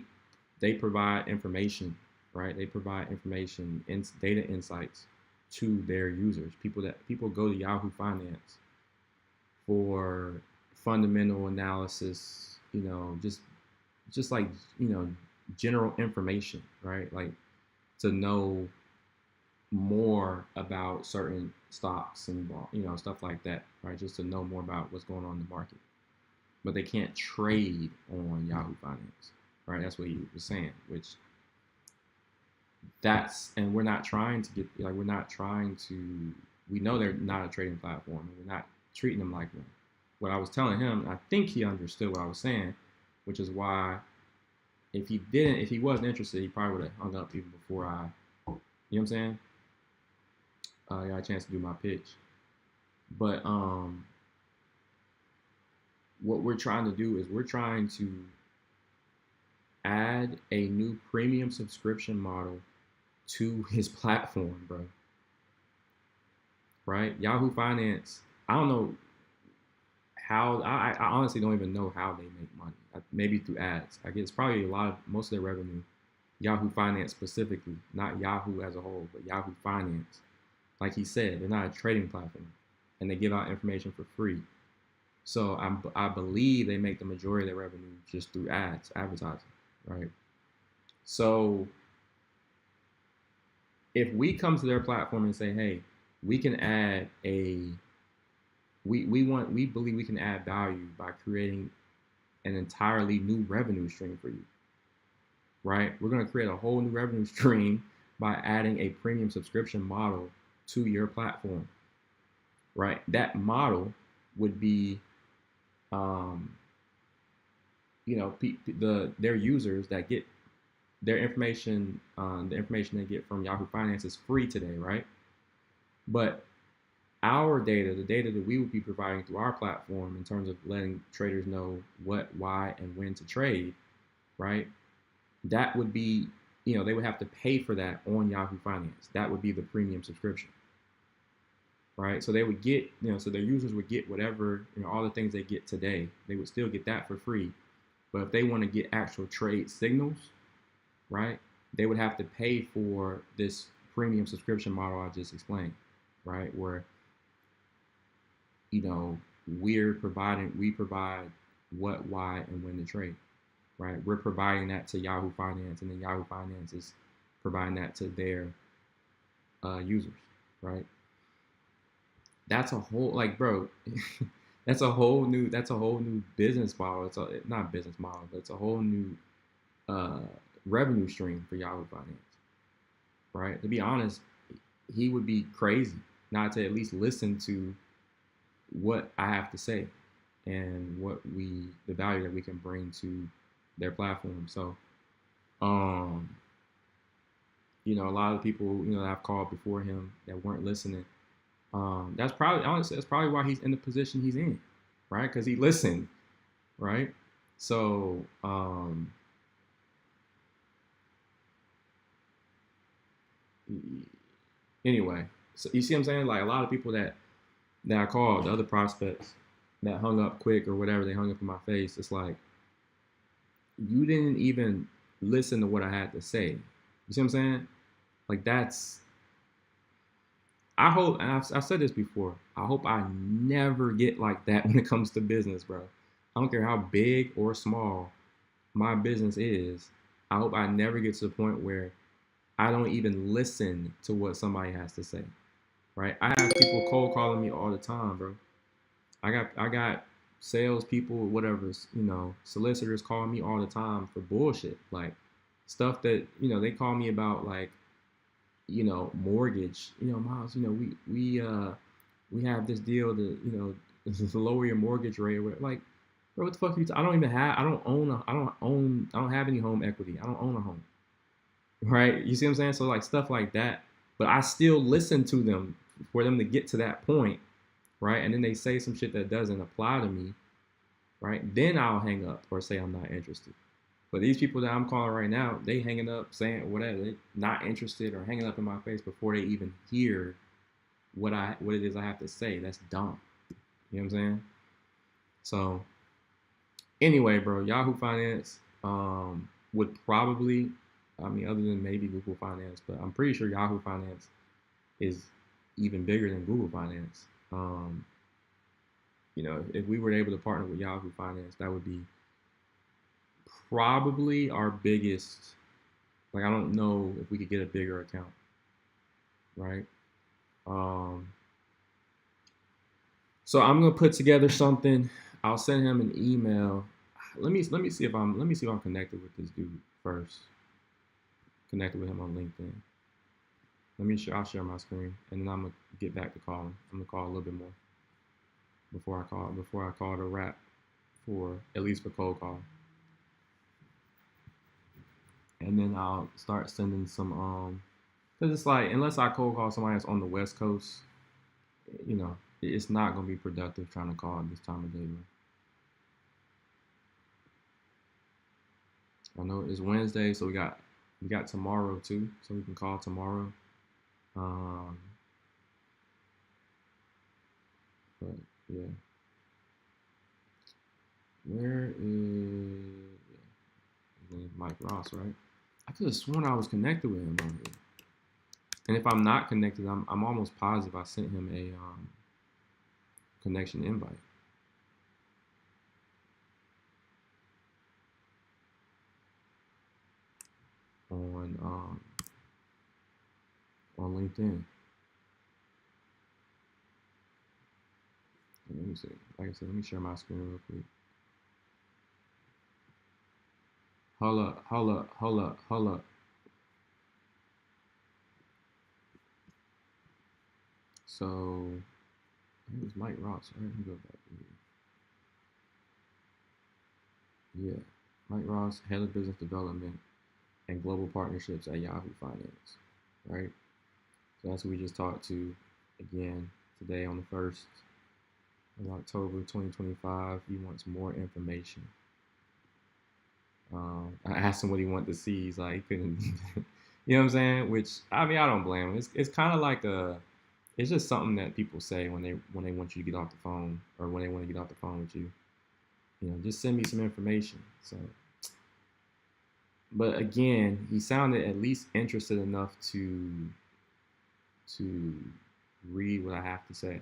they provide information, right? They provide information and data insights to their users. People go to Yahoo Finance for fundamental analysis, just like general information, right? Like to know more about certain stocks and stuff like that, right? Just to know more about what's going on in the market. But they can't trade on Yahoo Finance, right? That's what he was saying. And we're not trying to get like we're not trying to. We know they're not a trading platform, and we're not treating them like one. What I was telling him, I think he understood what I was saying, which is why if he wasn't interested, he probably would have hung up even before you know what I'm saying? I got a chance to do my pitch. But what we're trying to do is we're trying to add a new premium subscription model to his platform, bro. Right? Yahoo Finance, I don't know how, I honestly don't even know how they make money. Maybe through ads. I guess probably most of their revenue, Yahoo Finance specifically, not Yahoo as a whole, but Yahoo Finance. Like he said, they're not a trading platform and they give out information for free. So I believe they make the majority of their revenue just through advertising, right? So if we come to their platform and say, hey, we can add we believe we can add value by creating an entirely new revenue stream for you, right? We're going to create a whole new revenue stream by adding a premium subscription model to your platform, right? That model would be, their users that get their information, the information they get from Yahoo Finance is free today, right? But our data, the data that we would be providing through our platform in terms of letting traders know what, why, and when to trade, right? That would be, they would have to pay for that on Yahoo Finance. That would be the premium subscription, right? So they would get, so their users would get whatever, all the things they get today. They would still get that for free. But if they want to get actual trade signals, right, they would have to pay for this premium subscription model I just explained, right? Where, we provide what, why, and when to trade, right? We're providing that to Yahoo Finance, and then Yahoo Finance is providing that to their users, right? That's a whole bro. that's a whole new business model. It's not business model, but it's a whole new revenue stream for Yahoo Finance, right? To be honest, he would be crazy not to at least listen to what I have to say and the value that we can bring to their platform. So, a lot of people, that I've called before him that weren't listening. That's probably why he's in the position he's in, right? Because he listened, right? So anyway, so you see what I'm saying? Like a lot of people that I called, the other prospects that hung up quick or whatever, they hung up in my face. It's like you didn't even listen to what I had to say. You see what I'm saying? Like that's I hope, and I've said this before, I hope I never get like that when it comes to business, bro. I don't care how big or small my business is. I hope I never get to the point where I don't even listen to what somebody has to say, right? I have people cold calling me all the time, bro. I got salespeople, whatever, solicitors calling me all the time for bullshit, like stuff that they call me about, like mortgage. Miles, we have this deal to to lower your mortgage rate. Or whatever. Like, bro, what the fuck are you? I don't even have. I don't have any home equity. I don't own a home. Right? You see what I'm saying? So like stuff like that. But I still listen to them for them to get to that point, right? And then they say some shit that doesn't apply to me, right? Then I'll hang up or say I'm not interested. But these people that I'm calling right now, they hanging up saying whatever, they not interested or hanging up in my face before they even hear what it is I have to say. That's dumb. You know what I'm saying? So anyway, bro, Yahoo Finance would probably, I mean, other than maybe Google Finance, but I'm pretty sure Yahoo Finance is even bigger than Google Finance. If we were able to partner with Yahoo Finance, that would be probably our biggest. Like, I don't know if we could get a bigger account, right? So I'm gonna put together something. I'll send him an email. Let me see if I'm connected with this dude first. Connected with him on LinkedIn. I'll share my screen, and then I'm gonna get back to calling. I'm gonna call a little bit more before I call the wrap for at least for cold call. And then I'll start sending some because it's like, unless I cold call somebody that's on the West Coast, it's not gonna be productive trying to call at this time of day, man. I know it's Wednesday, so we got tomorrow too, so we can call tomorrow. But yeah, where is Mike Ross, right? I could have sworn I was connected with him on here. And if I'm not connected, I'm almost positive I sent him a connection invite. On LinkedIn. Let me see. Like I said, let me share my screen real quick. Hold up. So it was Mike Ross, right? Let me go back here. Yeah. Mike Ross, Head of Business Development and Global Partnerships at Yahoo Finance. Right? So that's who we just talked to again today on the 1st of October 2025. He wants more information. I asked him what he wanted to see. He's like, he couldn't, you know what I'm saying? Which, I mean, I don't blame him. It's kind of like it's just something that people say when they want you to get off the phone, or when they want to get off the phone with you. Just send me some information. So, but again, he sounded at least interested enough to read what I have to say.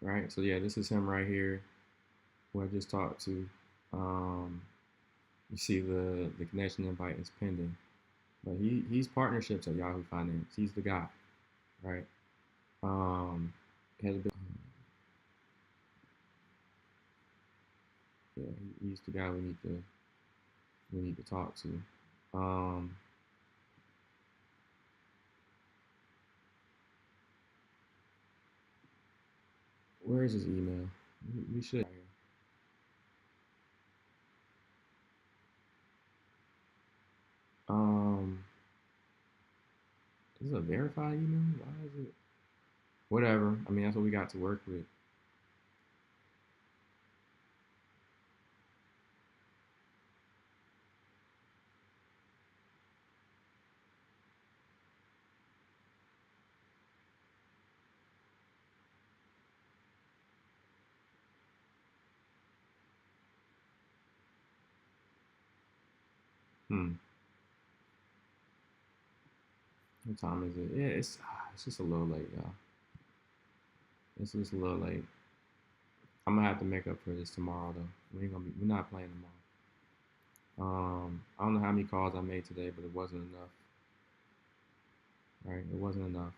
Right, so yeah, this is him right here, who I just talked to. You see the connection invite is pending, but he's partnerships at Yahoo Finance. He's the guy, right? Has a bit, yeah, he's the guy we need to we need to talk to. Where is his email? We should. Is it a verified email? Why is it? Whatever. I mean, that's what we got to work with. What time is it? Yeah, it's just a little late, y'all. It's just a little late. I'm gonna have to make up for this tomorrow though. We're not playing tomorrow. I don't know how many calls I made today, but it wasn't enough. Right? It wasn't enough.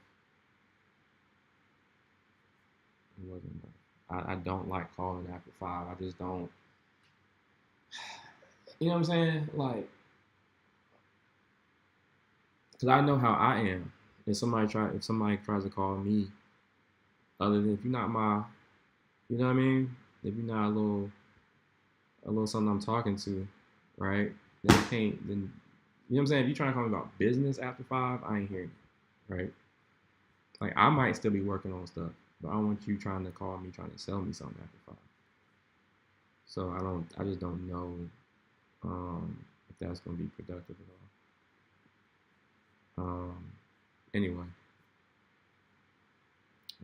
It wasn't enough. I don't like calling after 5. I just don't. You know what I'm saying? Like, cause I know how I am. If somebody tries to call me, other than if you're not my, you know what I mean? If you're not a little something I'm talking to, right? Then you can't. Then you know what I'm saying? If you're trying to call me about business after 5, I ain't hearing you, right? Like I might still be working on stuff, but I don't want you trying to call me trying to sell me something after 5. So I just don't know if that's gonna be productive at all. Anyway.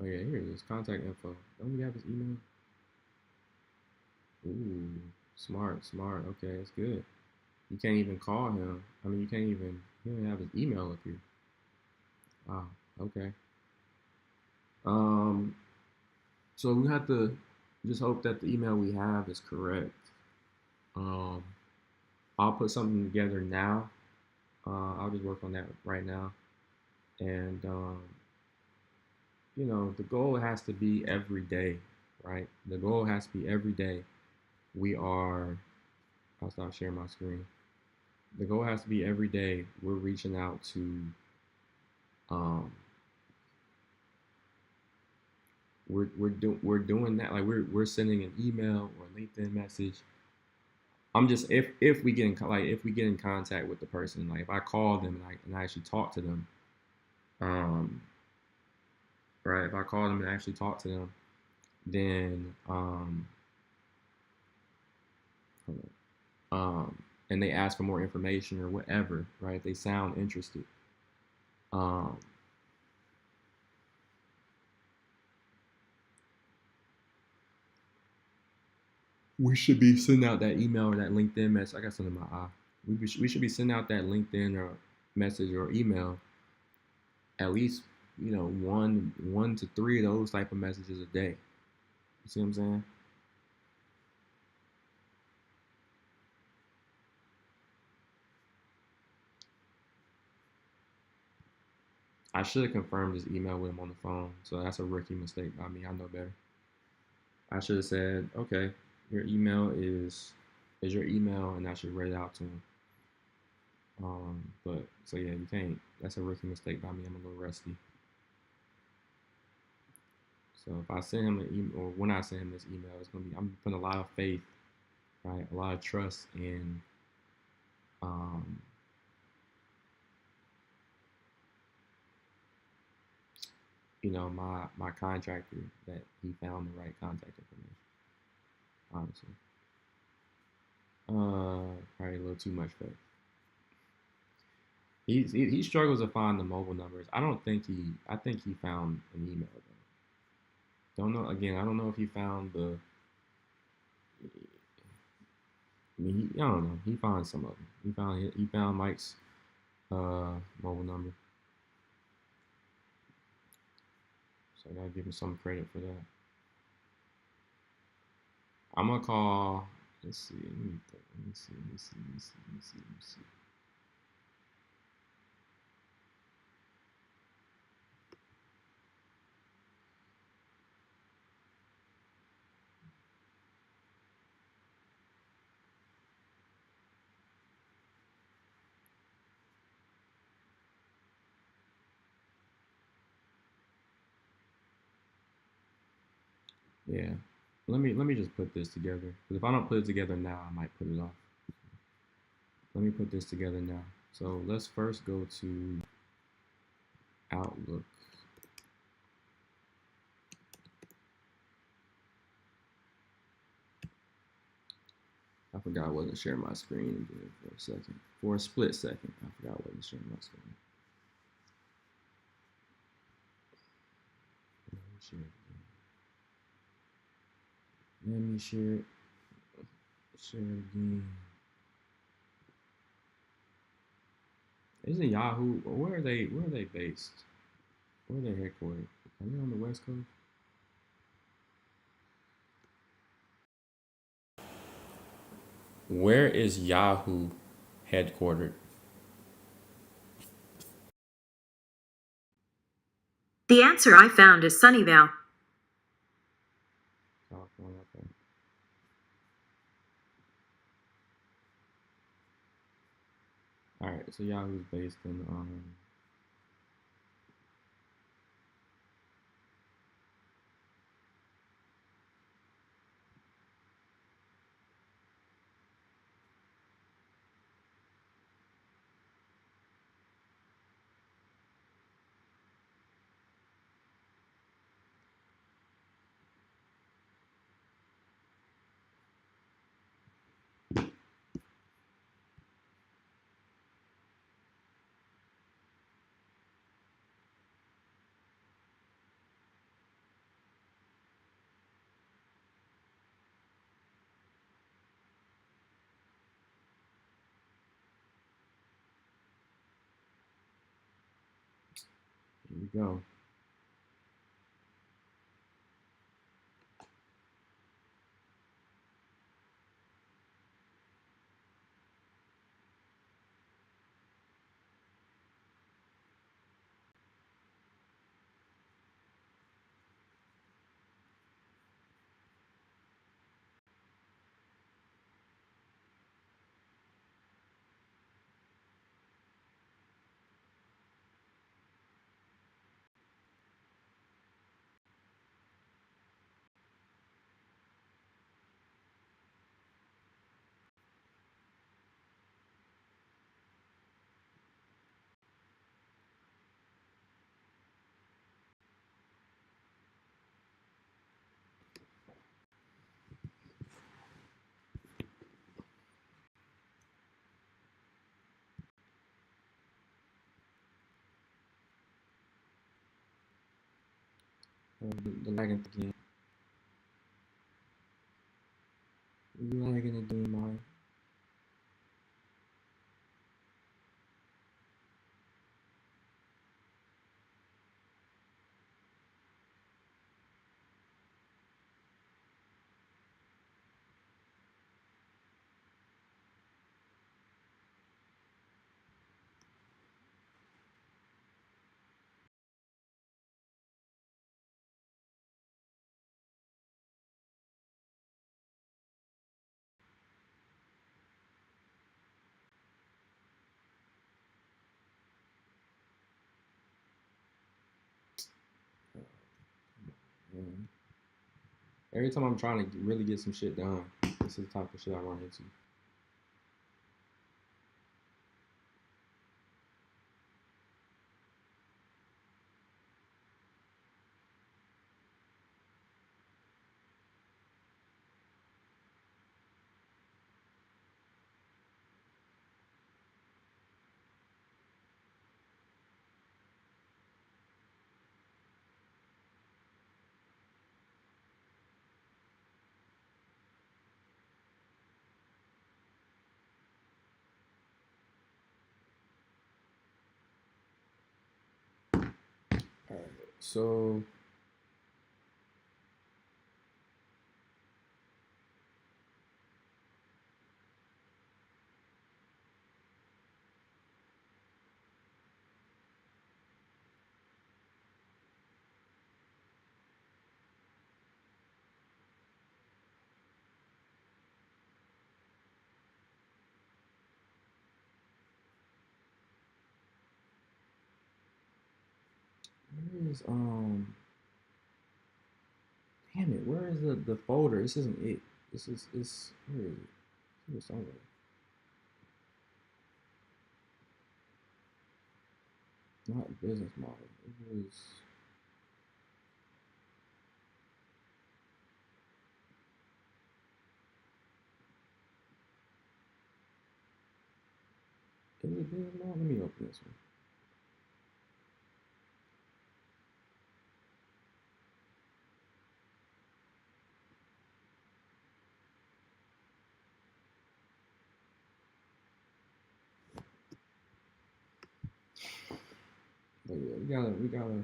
Oh yeah, here it is. Contact info. Don't we have his email? Ooh, smart. Okay, that's good. You can't even call him. I mean, you don't even have his email up here. Wow, okay. Um, so we have to just hope that the email we have is correct. Um, I'll put something together now. I'll just work on that right now. And, the goal has to be every day, right? The goal has to be every day. I'll stop sharing my screen. The goal has to be every day we're reaching out to, um, we're doing that. Like we're sending an email or a LinkedIn message. I'm just if we get in contact with the person, like if I call them and I actually talk to them, um, right? If I call them and actually talk to them, then and they ask for more information or whatever, right? They sound interested. Um, we should be sending out that email or that LinkedIn message. I got something in my eye. We should be sending out that LinkedIn or message or email at least one to three of those type of messages a day. You see what I'm saying? I should have confirmed his email with him on the phone, so that's a rookie mistake by me. I know better. I should have said, okay, your email is your email, and I should read it out to him. But so yeah, you can't. That's a rookie mistake by me. I'm a little rusty. So if I send him an email, or when I send him this email, I'm putting a lot of faith, right, a lot of trust in, um, my contractor that he found the right contact information. Honestly, probably a little too much faith. He struggles to find the mobile numbers. I think he found an email though. Don't know again. I don't know if he found the. I mean, I don't know. He found some of them. He found Mike's mobile number. So I gotta give him some credit for that. I'm gonna call. Let's see. Let me see. Yeah. Let me just put this together. Because if I don't put it together now, I might put it off. Let me put this together now. So let's first go to Outlook. I forgot I wasn't sharing my screen again for a second. For a split second, I forgot I wasn't sharing my screen. Let me share it. Share it again. Isn't Yahoo? Where are they? Where are they based? Where are they headquartered? Are they on the West Coast? Where is Yahoo headquartered? The answer I found is Sunnyvale. California. Okay. All right. So Yahoo's based in here we go. The lagging again. You lagging again, Mari. Man. Every time I'm trying to really get some shit done, this is the type of shit I run into. Alright, so where is damn Damn it! Where is the folder? This isn't it. This is where is it? It's here somewhere. Not business model. It was. Is it business model? Let me open this one. But yeah, we gotta.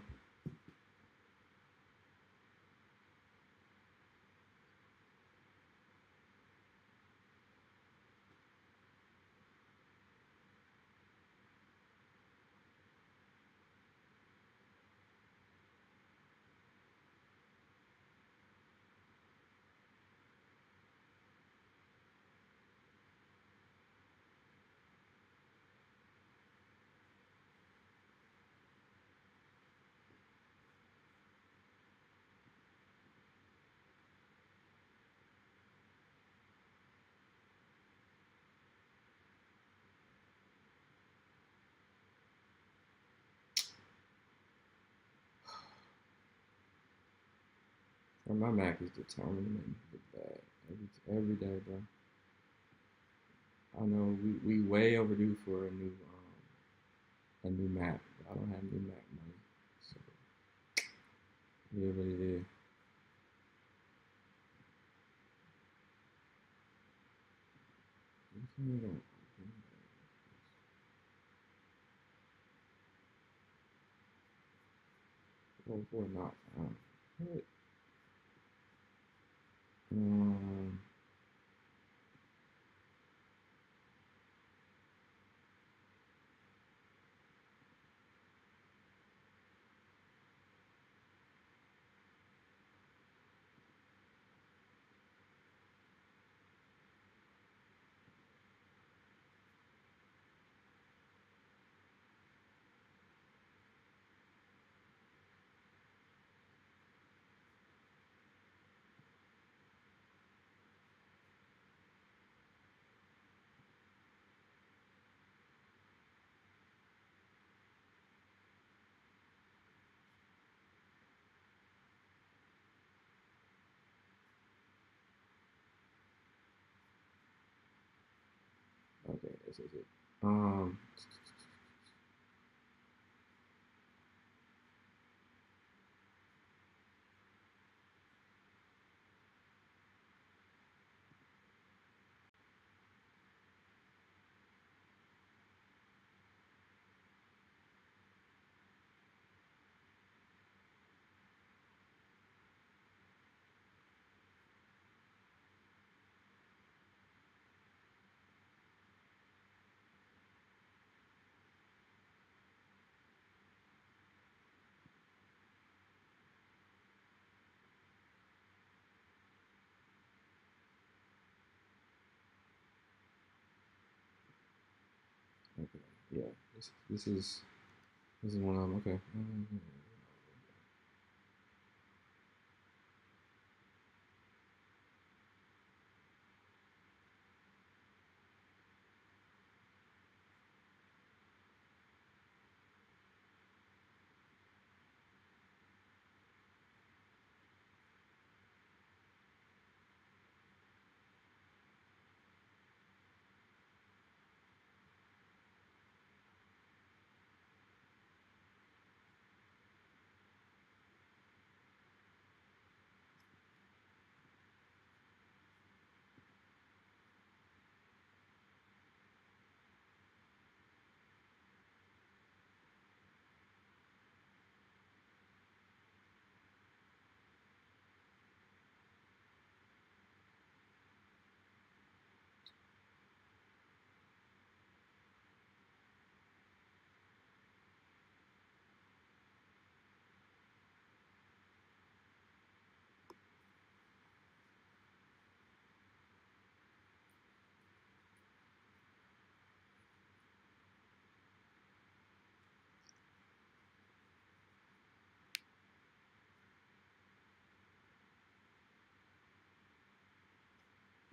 And my Mac is determined to get bad every day, bro. I know we way overdue for a new Mac. I don't have new Mac money, so it is what it is. Oh, boy, not found. What? Um, okay, this is it. Okay, yeah, this is one of them. Okay.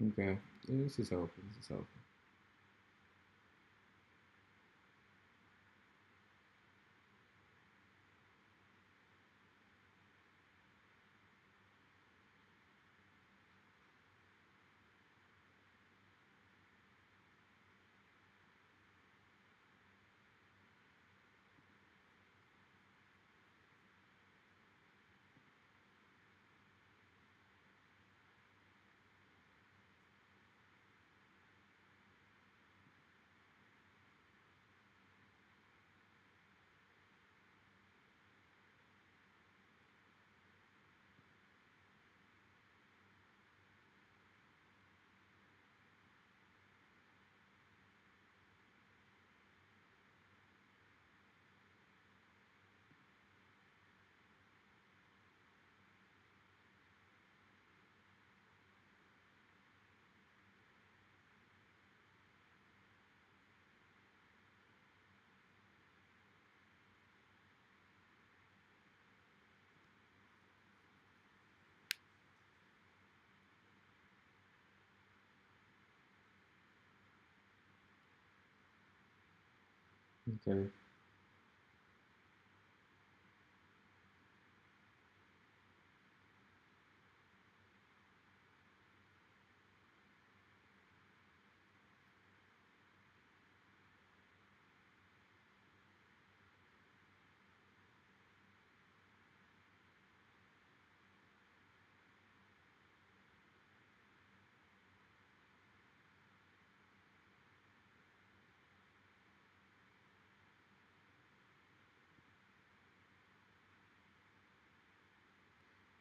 Okay. Yeah, this is helpful. This is helpful. Okay.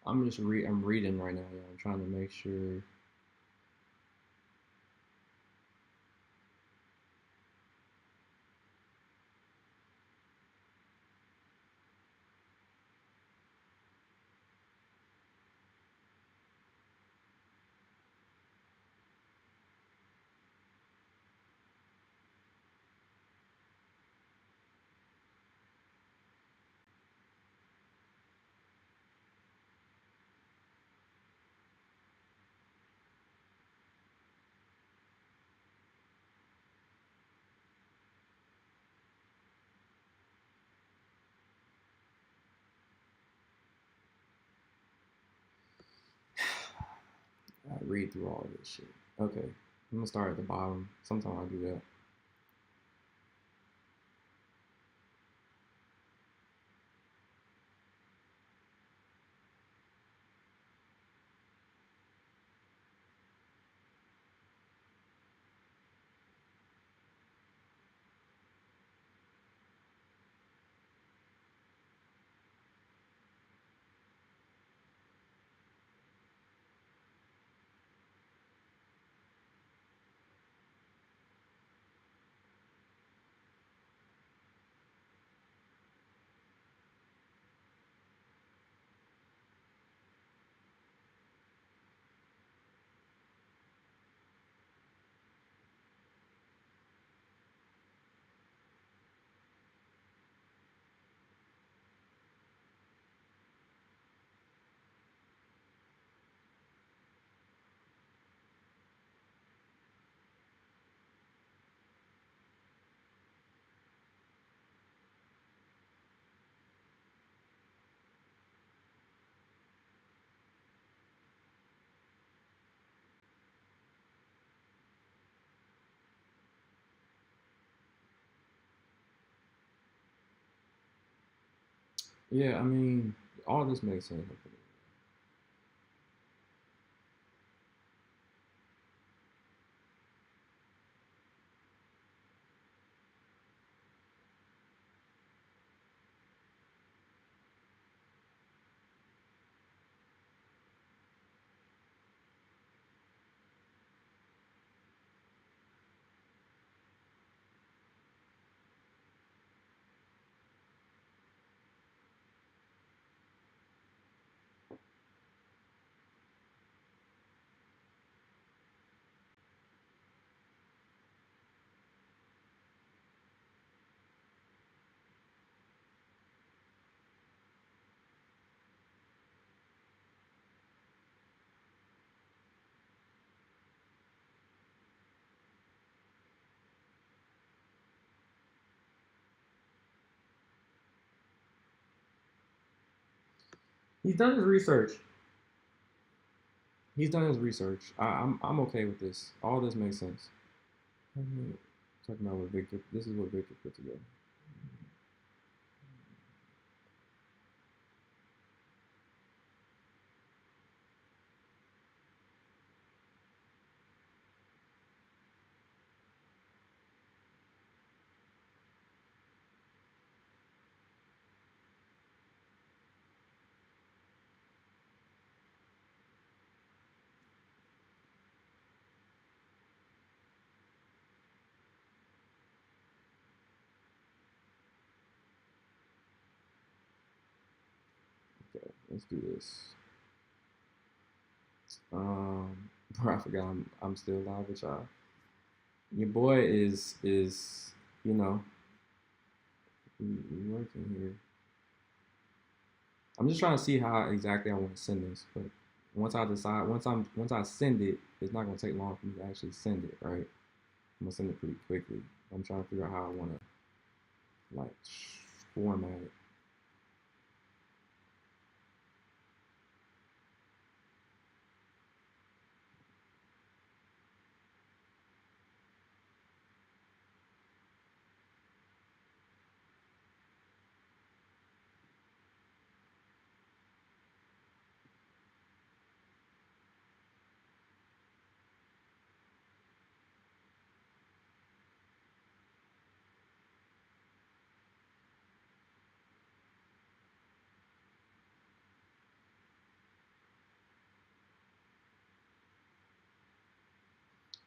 I'm reading right now, y'all. I'm trying to make sure. I read through all of this shit. Okay. I'm gonna start at the bottom. Sometimes I do that. Yeah, I mean, all this makes sense. He's done his research. He's done his research. I'm okay with this. All this makes sense. Talking about what Victor. This is what Victor put together. Okay, let's do this. I forgot I'm still live with y'all. Your boy is you know we working here. I'm just trying to see how exactly I want to send this, but once I send it, it's not gonna take long for me to actually send it, right? I'm gonna send it pretty quickly. I'm trying to figure out how I want to like format it.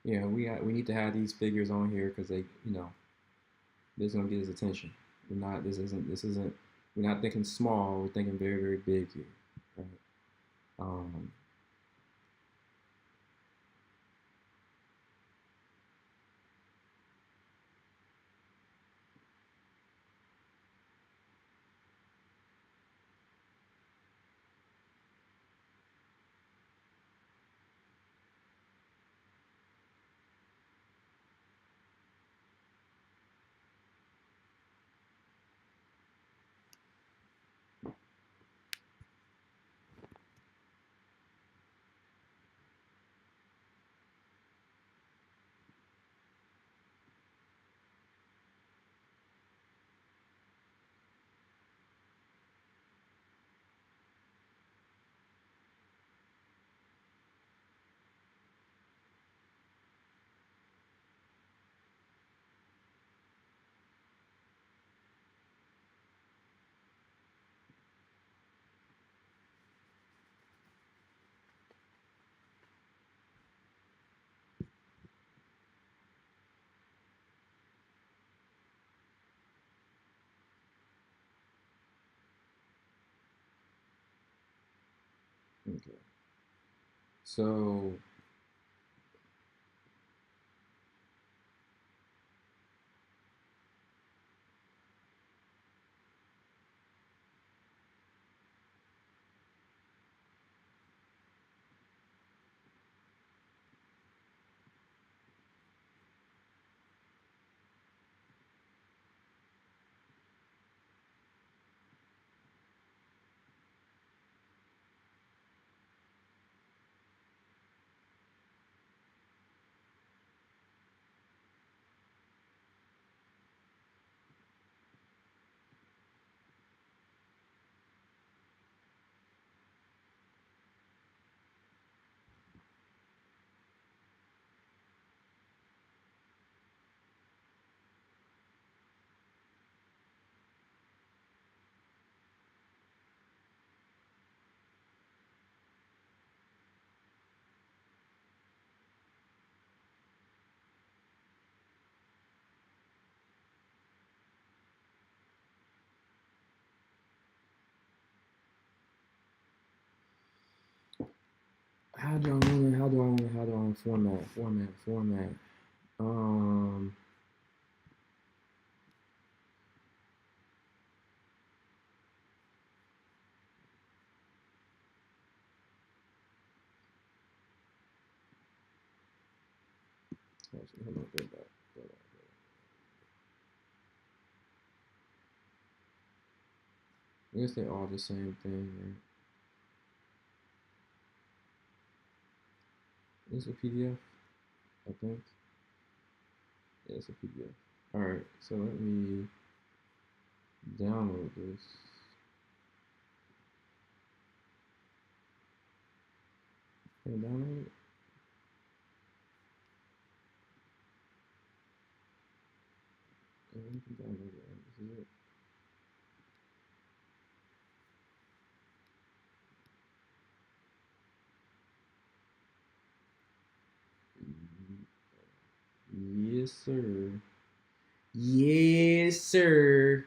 Yeah, we need to have these figures on here because they, this is gonna get his attention. We're not. This isn't. We're not thinking small. We're thinking very very big here. Right? Um, okay. So how do I want to format? Um, actually, hold on, go back. I guess they're all the same thing, right? It's a PDF, I think. Yeah, it's a PDF. All right, so let me download this. Can I download it? Yeah, you can download it. Right? This is it. Yes, sir. Yes, sir.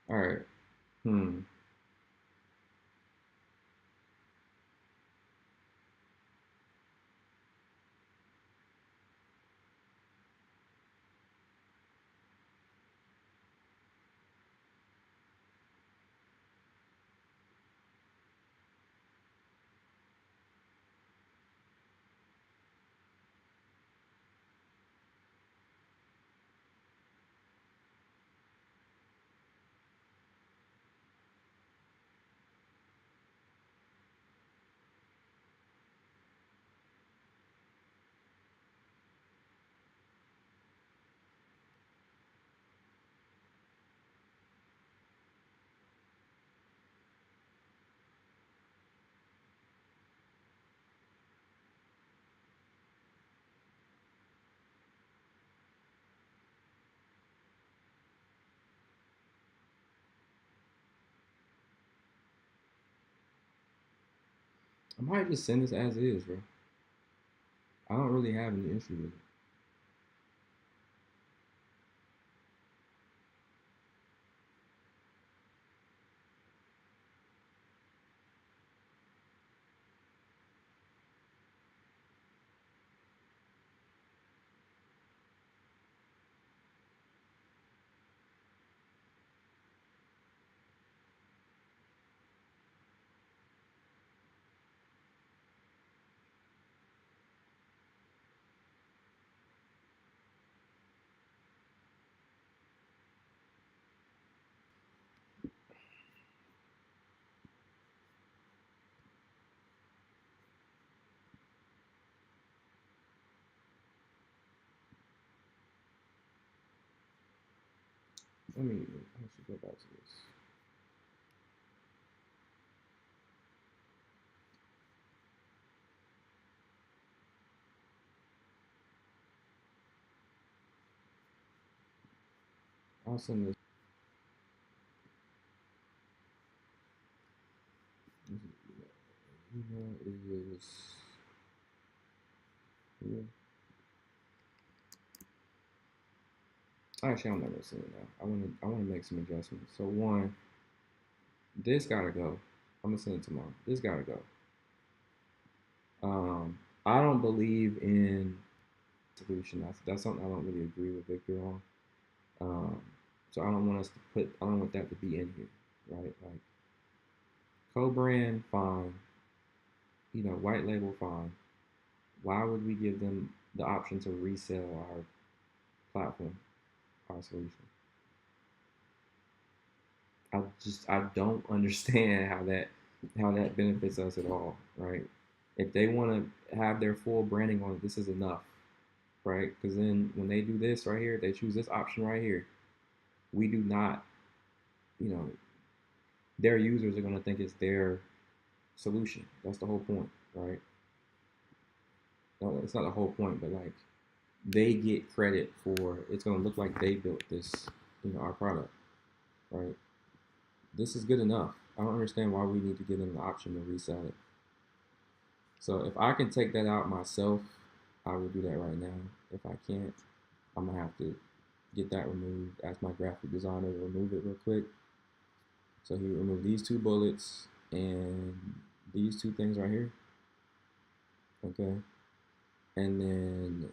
All right. Hmm. I might just send this as is, bro. I don't really have any issue with it. I should go back to this. I'll send this. Email is here. Actually, I'm not gonna send it now. I wanna make some adjustments. So one, this gotta go. I'm gonna send it tomorrow. This gotta go. I don't believe in solution. That's something I don't really agree with Victor on. Um, so I don't want us to put. I don't want that to be in here, right? Like co-brand, fine. You know, white label, fine. Why would we give them the option to resell our platform, our solution? I don't understand how that benefits us at all, right? If they want to have their full branding on it, this is enough, right? Because then when they do this right here, they choose this option right here. We do not, you know, their users are going to think it's their solution. That's the whole point, right? No, it's not the whole point, but like they get credit for it's going to look like they built this, you know, our product, right? This is good enough. I don't understand why we need to give them the option to resell it. So if I can take that out myself, I will do that right now. If I can't, I'm gonna have to get that removed. Ask my graphic designer to remove it real quick. So he removed these two bullets and these two things right here. Okay. And then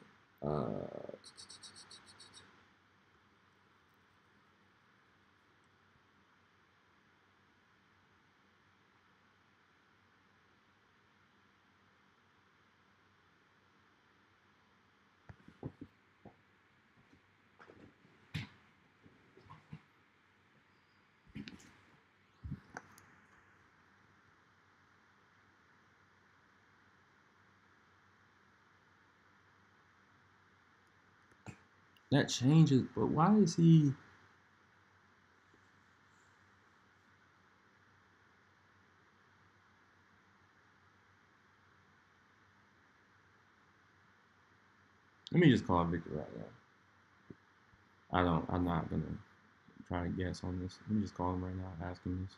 That changes, but why is he? Let me just call Victor right now. I'm not gonna try to guess on this. Let me just call him right now, ask him this.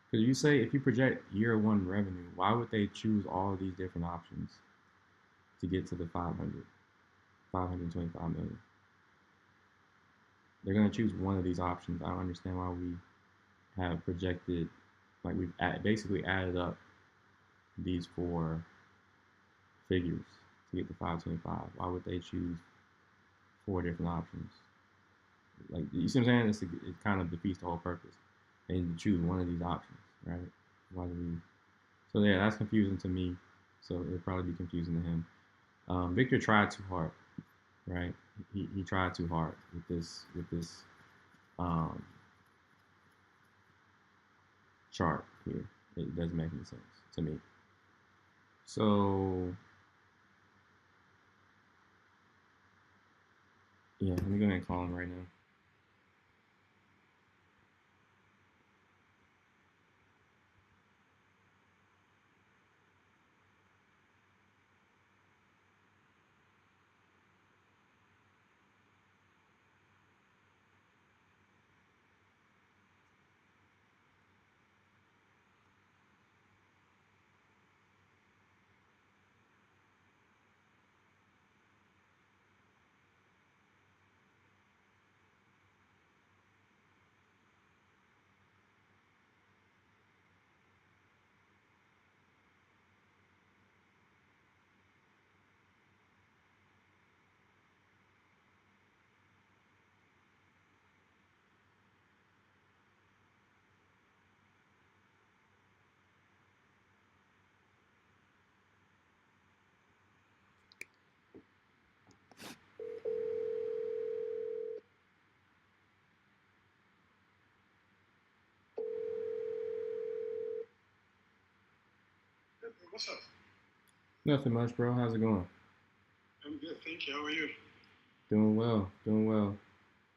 Because you say if you project year one revenue, why would they choose all of these different options to get to the 525 million? They're gonna choose one of these options. I don't understand why we have projected, like we've basically added up these four figures to get to 525. Why would they choose four different options? Like, you see what I'm saying? It kind of defeats the whole purpose. They need to choose one of these options, right? Why do we? So yeah, that's confusing to me. So it'll probably be confusing to him. Victor tried too hard, right? He tried too hard with this chart here. It doesn't make any sense to me. So yeah, let me go ahead and call him right now. What's up? Nothing much, bro. How's it going? I'm good, thank you. How are you? Doing well, doing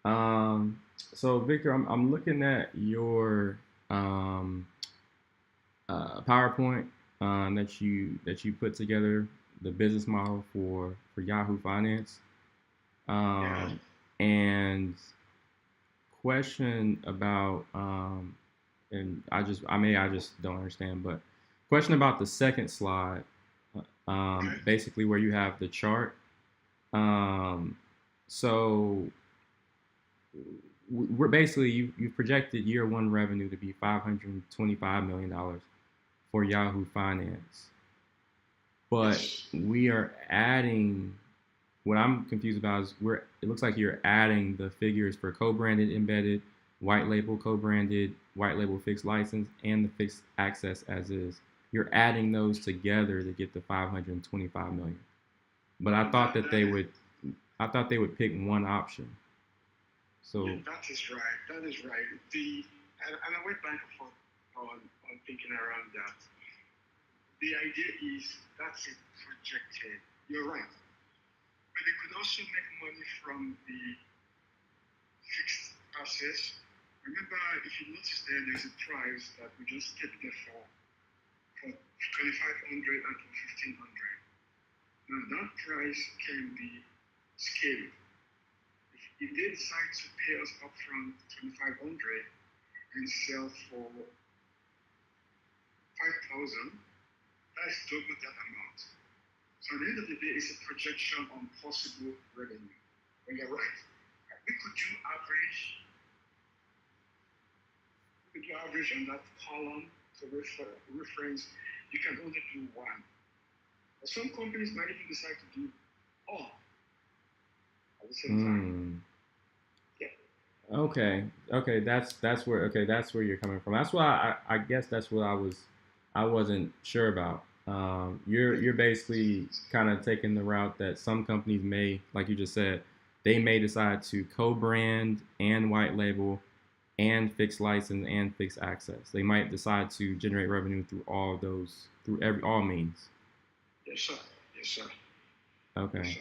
well. So Victor, I'm looking at your PowerPoint that you put together, the business model for Yahoo Finance. Yeah. And question about and I just don't understand, but question about the second slide, Okay. basically where you have the chart. So we're basically you've projected year one revenue to be $525 million for Yahoo Finance, but Yes. we are adding. What I'm confused about is it looks like you're adding the figures for co-branded embedded, white label co-branded, white label fixed license, and the fixed access as is. You're adding those together to get the 525 million. But I thought that they would pick one option. So Yeah, that is right. That is right. And I went back and forth on thinking around that. The idea is that's it projected. You're right. But they could also make money from the fixed assets. Remember, if you notice there's a price that we just kept there for 2,500 and for 1,500. Now that price can be scaled. If they decide to pay us upfront 2,500 and sell for 5,000, that's double that amount. So at the end of the day, it's a projection on possible revenue. When you're right, we could do average on that column to reference. You can only do one. But some companies might even decide to do all at the same time. Yeah. Okay, that's where you're coming from. That's why I guess that's what I wasn't sure about. You're basically kind of taking the route that some companies may, like you just said, they may decide to co-brand and white label and fixed license and fixed access. They might decide to generate revenue through all those, all means. Yes, sir. Yes, sir. Okay. It's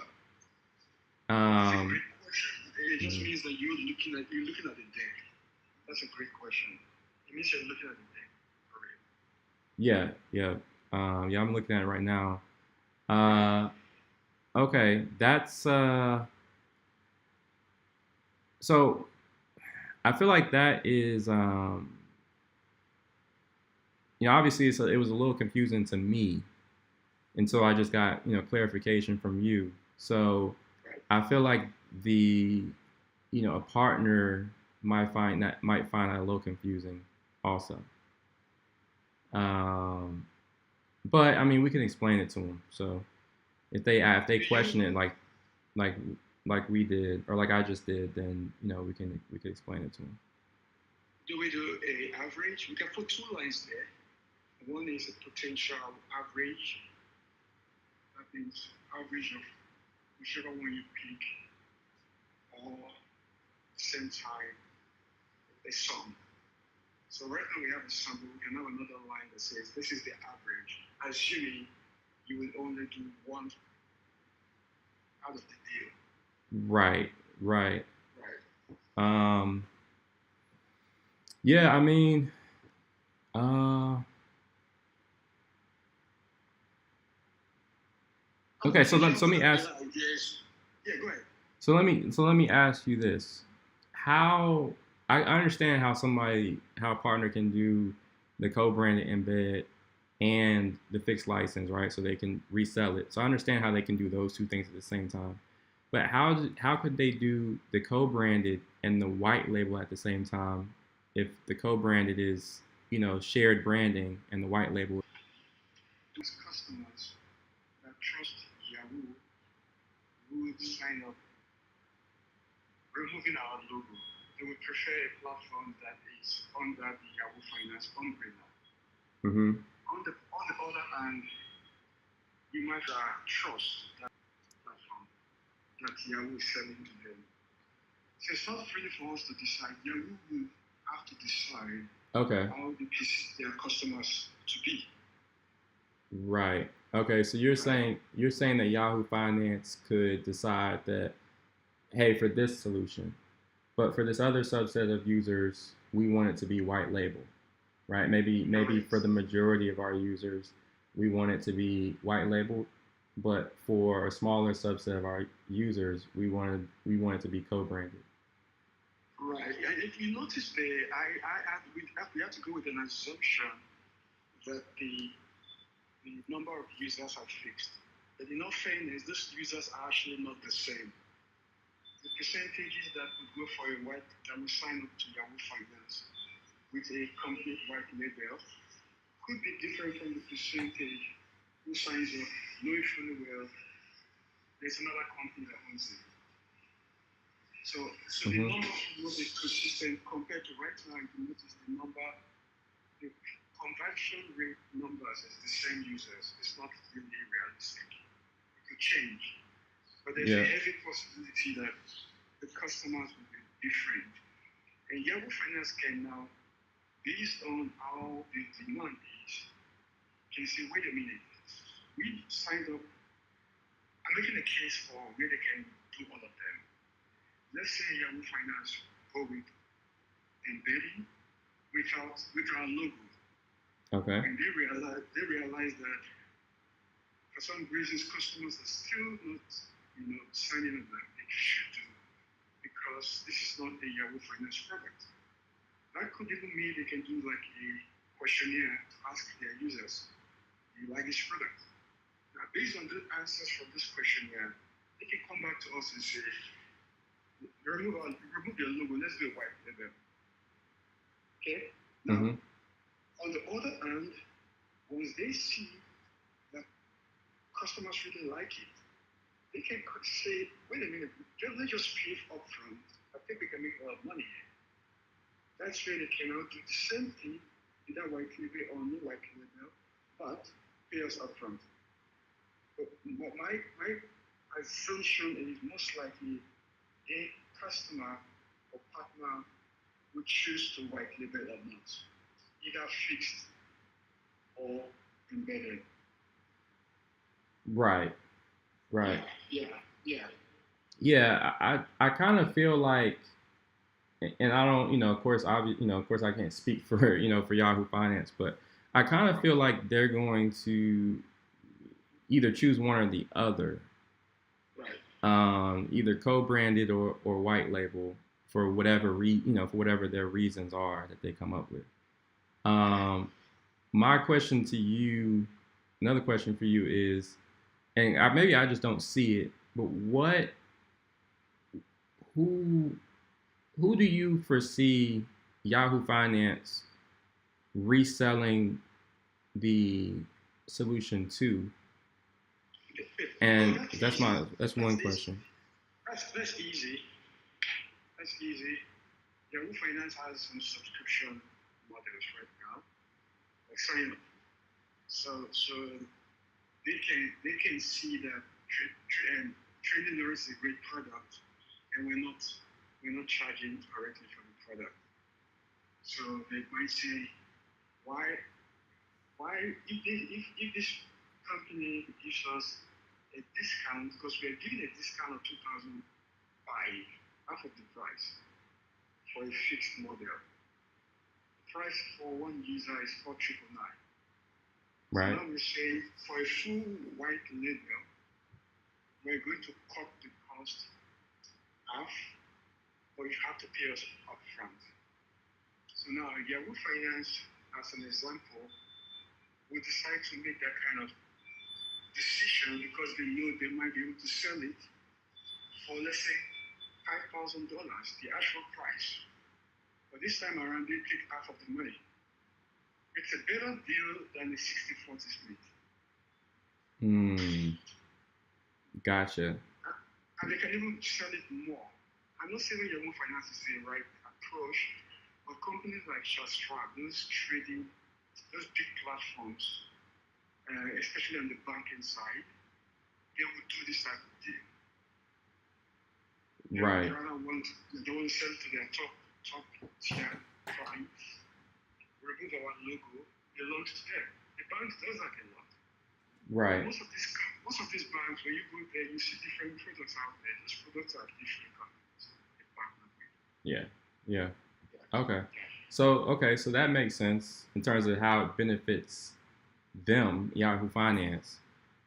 a Um, great question. It just mhm. means that you're looking at the deck. That's a great question. It means you're looking at the deck. For real. Yeah, yeah. Yeah, I'm looking at it right now. Right. Uh, okay, that's so I feel like that is obviously it was a little confusing to me until I just got, clarification from you. So Right. I feel like the a partner might find that a little confusing also. Um, but I mean, we can explain it to them. So if they Do question you it like like we did or like I just did, then we can explain it to them. do we do a average? We can put two lines there. One is a potential average. That means average of whichever one you pick, or same time a sum. So right now we have a sum, but we can have another line that says this is the average, assuming you will only do one out of the deal. Right, right. Right. Um, yeah, I mean, uh, I'm okay. not So too let sure so let what me the ask. other idea is. Yeah, go ahead. So let me ask you this: How I understand how a partner can do the co-branded embed and the fixed license, right? So they can resell it. So I understand how they can do those two things at the same time. But how could they do the co-branded and the white label at the same time if the co-branded is shared branding and the white label? Those customers that trust Yahoo would sign up removing our logo. They would prefer a platform that is under the Yahoo Finance umbrella. Mm-hmm. On the other hand, you might trust that platform that Yahoo is selling to them. So it's not really for us to decide. Yahoo will have to decide Okay. how they perceive their customers to be. Right. Okay. So you're Right? saying that Yahoo Finance could decide that, hey, for this solution, but for this other subset of users, we want it to be white label, right? Maybe Correct. for the majority of our users, we want it to be white labeled, but for a smaller subset of our users, we want it to be co-branded. Right. And if you notice there, we have to go with an assumption that the number of users are fixed. But in all fairness, those users are actually not the same. The percentages that would go for a white that will sign up to Yahoo Finance with a complete white label could be different from the percentage who signs up knowing fully well there's another company that owns it. So the Mm-hmm. number will be consistent compared to right now. If you notice the conversion rate numbers is the same users. It's not really realistic. It could change, but there's a Yeah. heavy possibility that the customers will be different. And Yahoo Finance can now, based on how the demand is, can say, wait a minute, we signed up. I'm making a case for where they can do all of them. Let's say Yahoo Finance go with embedding with our logo. Okay. And they realize that for some reasons customers are still not, signing up like they should do because this is not a Yahoo Finance product. That could even mean they can do like a questionnaire to ask their users, do you like this product? Now, based on the answers from this questionnaire, they can come back to us and say, remove your logo, let's do a white label. Okay? Now, Mm-hmm. on the other hand, once they see that customers really like it, they can say, wait a minute, let's just pay upfront. I think we can make a lot of money here. That's where they can now do the same thing, either white label or no white label, but pay us upfront. But my assumption is most likely a customer or partner would choose to white label or not, either fixed or embedded. Right. Right. Yeah. Yeah, I kind of feel like, and I don't, of course, of course, I can't speak for, for Yahoo Finance, but I kind of feel like they're going to either choose one or the other, Right. either co-branded or white label for whatever for whatever their reasons are that they come up with. My question to you, another question for you is, and maybe I just don't see it, but who who do you foresee Yahoo Finance reselling the solution to? And that's one question. That's easy. That's easy. Yahoo Finance has some subscription models right now, like sign up. So they can see that trading the is a great product, and we're not charging correctly for the product. So they might say, why if this company gives us a discount, because we're giving a discount of 2005, half of the price for a fixed model. The price for one user is 4,999. Right. So now we're saying for a full white label, we're going to cut the cost half, but you have to pay us upfront. So now Yahoo Finance, as an example, will decide to make that kind of decision because they know they might be able to sell it for, let's say, $5,000, the actual price. But this time around, they take half of the money. It's a better deal than the 60-40 split. Gotcha. And they can even sell it more. I'm not saying Yahoo Finance is the right approach, but companies like Shastra, those big platforms, especially on the banking side, they would do this type of deal. Right. They want to sell to their top tier clients, remove our logo, belongs to them. The banks does that a lot. Right. Most of these banks, when you go there, you see different products out there. Those products are different companies. They partner with. Yeah. Okay. So that makes sense in terms of how it benefits them, Yahoo Finance.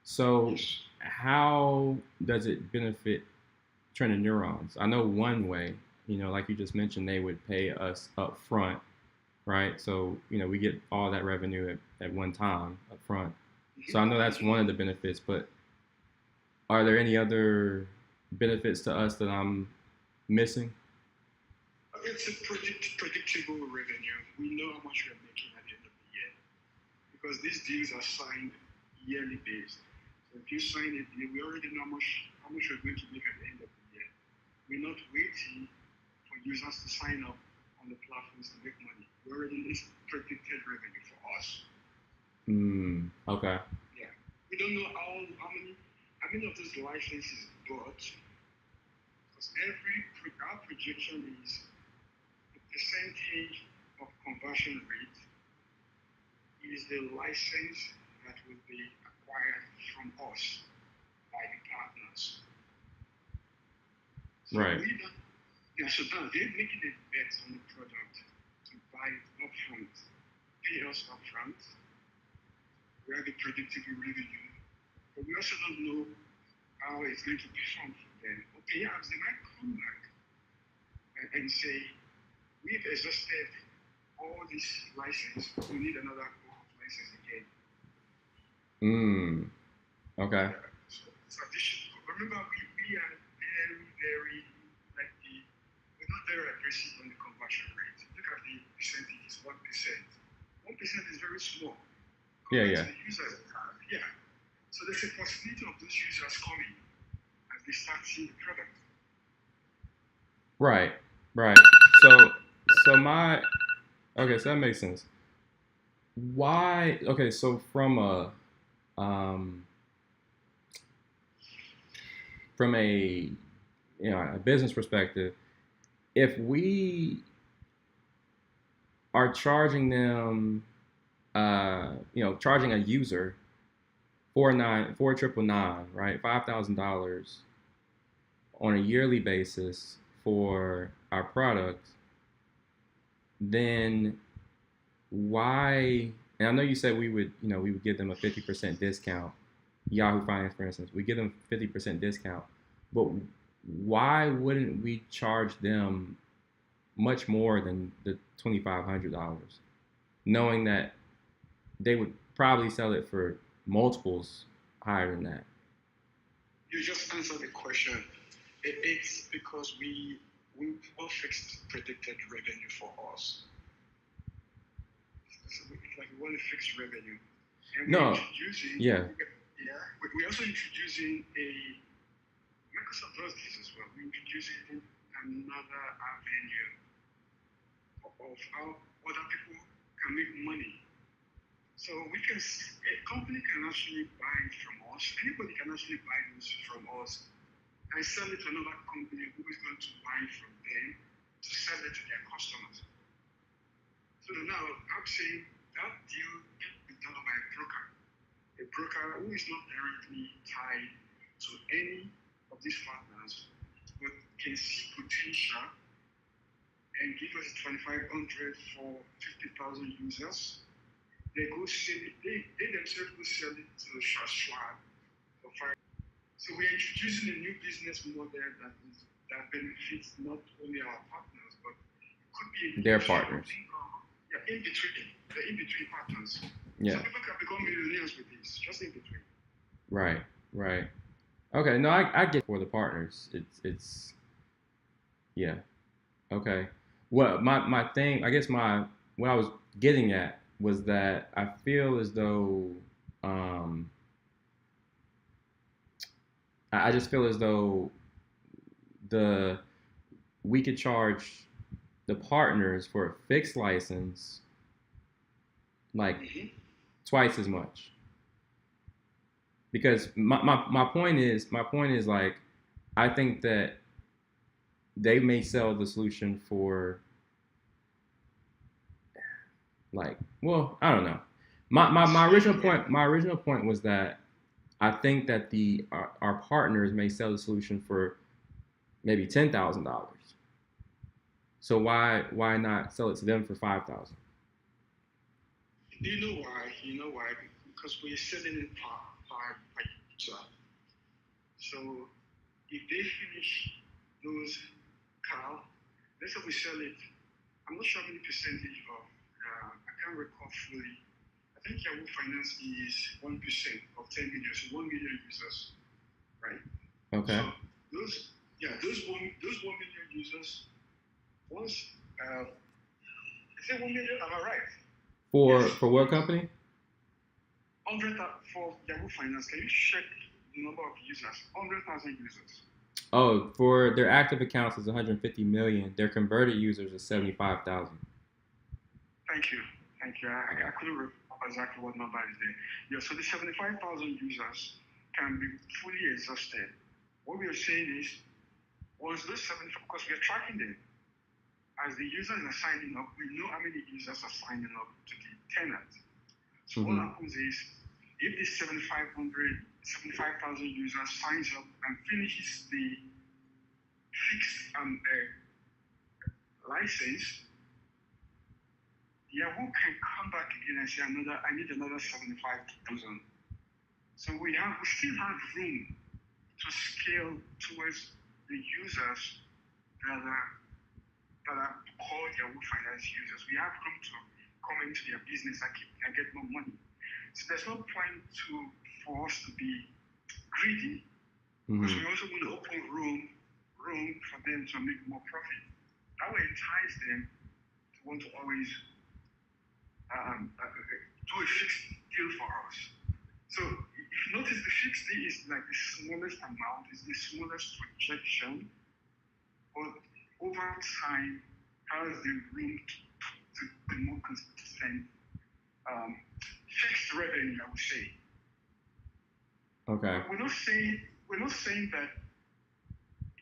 So how does it benefit Trending Neurons? I know one way, like you just mentioned, they would pay us up front, right? So, we get all that revenue at one time up front. So I know that's one of the benefits, but are there any other benefits to us that I'm missing? It's a predictable revenue. We know how much we're making at the end of the year because these deals are signed yearly based. So if you sign a deal, we already know how much we're going to make at the end of the year. We're not waiting for users to sign up on the platforms to make money. We already it's predicted revenue for us. Okay. Yeah. We don't know how many of those licenses bought because our projection is the percentage of conversion rate is the license that will be acquired from us by the partners. So right. So now they're making a bet on the product to buy it upfront, pay us upfront. We have a predictable revenue, but we also don't know how it's going to perform for them. Or perhaps they might come back and say, we've exhausted all this license, we need another license again. Okay. So remember, we are very, very, we're not very aggressive on the conversion rate. Look at the percentages, 1%. 1% is very small. Yeah. The users have, So there's a possibility of those users coming as they start seeing the product. Right. So that makes sense. Why? Okay, so from a a business perspective, if we are charging them, charging a user $4,999, right? $5,000 on a yearly basis for our product, then why? And I know you said we would give them a 50% discount. Yahoo Finance, for instance, we give them 50% discount, but why wouldn't we charge them much more than the $2,500, knowing that they would probably sell it for multiples higher than that? You just answered the question. It's because we all fixed predicted revenue for us. So it's like we want a fixed revenue. And No. we're introducing, Yeah. we're also introducing Microsoft does this as well. We're introducing another avenue of how other people can make money. So a company can actually buy it from us. Anybody can actually buy this from us and sell it to another company who is going to buy from them to sell it to their customers. So now I'm saying that deal can be done by a broker who is not directly tied to any of these partners, but can see potential and give us 2,500 for 50,000 users. They go sell it. They themselves go sell it to Schwab for 5. So we're introducing a new business model that benefits not only our partners, but it could be Their partners. Yeah, in between partners. Yeah. So people can become millionaires with this, just in between. Right. Okay, no, I get for the partners. It's yeah. Okay. Well, my thing, I guess what I was getting at was that I feel as though I just feel as though we could charge the partners for a fixed license like twice as much. Because my point is like, I think that they may sell the solution for like, well, I don't know. My original point was that I think that our partners may sell the solution for maybe $10,000. So why not sell it to them for $5,000? You know why? Because we're selling it per user. So if they finish those cow, let's say we sell it. I'm not sure how many percentage of. I can't recall fully. I think Yahoo Finance is 1% of 10 million, so 1 million users, right? Okay. So those 1 million users. Once is it 1 million? Am I right? For what company? 100 for Yahoo Finance. Can you check the number of users? 100,000 users. Oh, for their active accounts is 150 million. Their converted users is 75,000. Thank you. I couldn't remember exactly what number is there. Yeah, so the 75,000 users can be fully exhausted. What we are saying is, once those 75, because we are tracking them, as the users are signing up, we know how many users are signing up to the tenant. So what happens is, if the 75,000 users signs up and finishes the fixed license, Yahoo can come back again and say I need another 75,000. So we still have room to scale towards the users that are called Yahoo Finance users. We have room to come into their business and get more money. So there's no point for us to be greedy, because we also want to open room for them to make more profit. That will entice them to want to always do a fixed deal for us. So if you notice, the fixed deal is like the smallest amount, is the smallest projection, but over time has the room to be more consistent fixed revenue, I would say. Okay. We're not saying that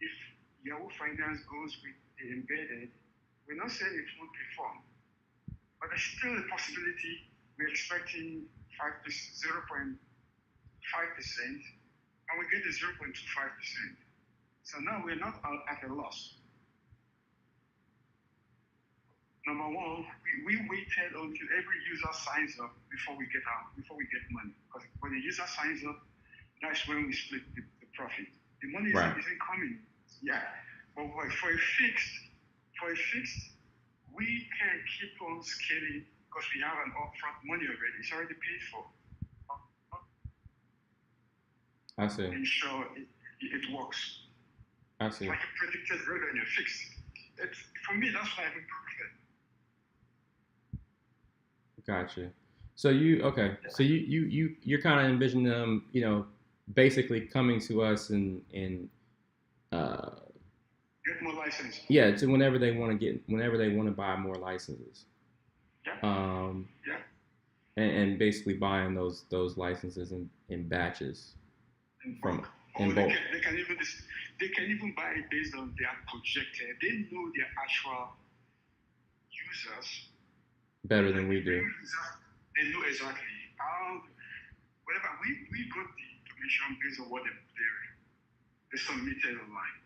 if Yahoo Finance goes with the embedded, we're not saying it won't perform. But there's still a possibility. We're expecting 0.5% 5%, and we get the 0.25%. So now we're not at a loss. Number one, we waited until every user signs up before we get money. Because when the user signs up, that's when we split the profit. The money isn't coming. Yeah. But for a fixed, we can keep on scaling because we have an upfront money already. It's already paid for. I see. Ensure it works. I see. Like a predicted revenue fixed. For me, that's why I'm improving. Gotcha. So you're kind of envisioning them, basically coming to us and Get more licenses. yeah, to whenever they want to buy more licenses. Yeah. Yeah. And basically buying those licenses in batches In from bulk. in Or bulk. they can even buy it based on their projected. They know their actual users. Better than we do. They know exactly how. Whatever we got the information based on what they submitted online.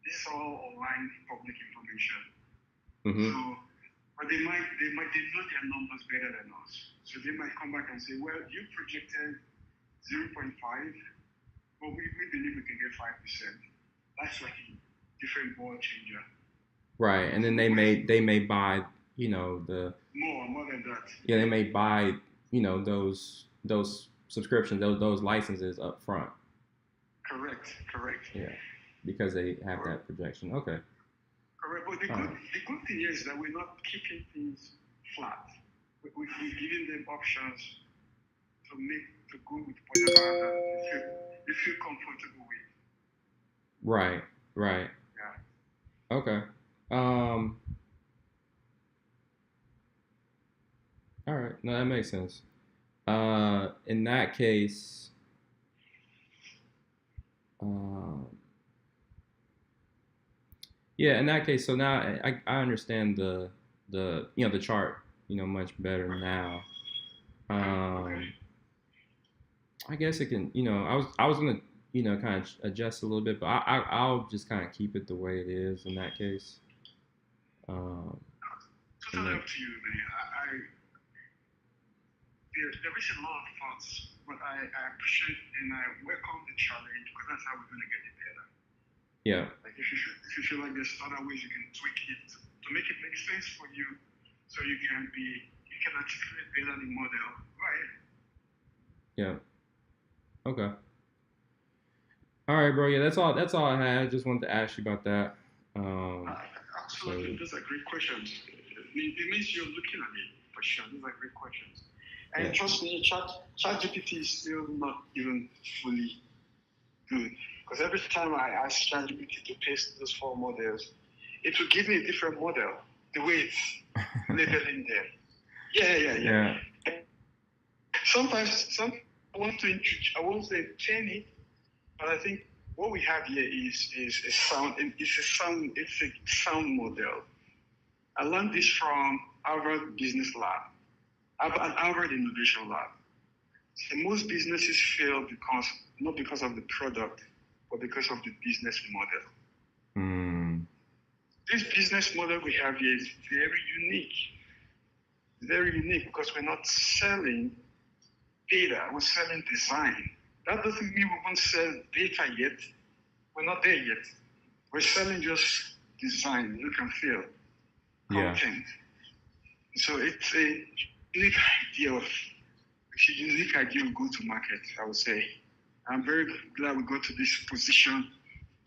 This is all online public information. Mm-hmm. So, but they know their numbers better than us. So they might come back and say, well, you projected 0.5, but we believe we can get 5%. That's like a different ball changer. Right, and then they may buy, the More than that. yeah, they may buy, those subscriptions, those licenses up front. Correct. Yeah, because they have that projection. Okay. Correct. But the good thing is that we're not keeping things flat. We're giving them options to go with whatever they feel comfortable with. Right. Yeah. Okay. All right. No, that makes sense. In that case, yeah. In that case, so now I understand the chart much better now. I guess it can I was gonna kind of adjust a little bit, but I'll just kind of keep it the way it is in that case. Totally up to you, man. There is a lot of thoughts, but I appreciate and I welcome the challenge because that's how we're going to get it better. Yeah. Like if you feel like there's other ways you can tweak it to make it make sense for you, so you can articulate better the model, right? Yeah. Okay. All right, bro. Yeah, that's all I had. I just wanted to ask you about that. Absolutely, those are great questions. It means you're looking at it for sure. Those are great questions. And trust me, ChatGPT is still not even fully good. Because every time I ask ChatGPT to paste those 4 models, it will give me a different model, the way it's labeled in there. Yeah. Sometimes I want to train it, but I think what we have here is a sound model. I learned this from Harvard Business Lab. Harvard Innovation Lab. So most businesses fail not because of the product, but because of the business model. This business model we have here is very unique. Very unique because we're not selling data, we're selling design. That doesn't mean we won't sell data yet. We're not there yet. We're selling just design, look and feel, content. So it's a unique idea of go-to-market, I would say. I'm very glad we got to this position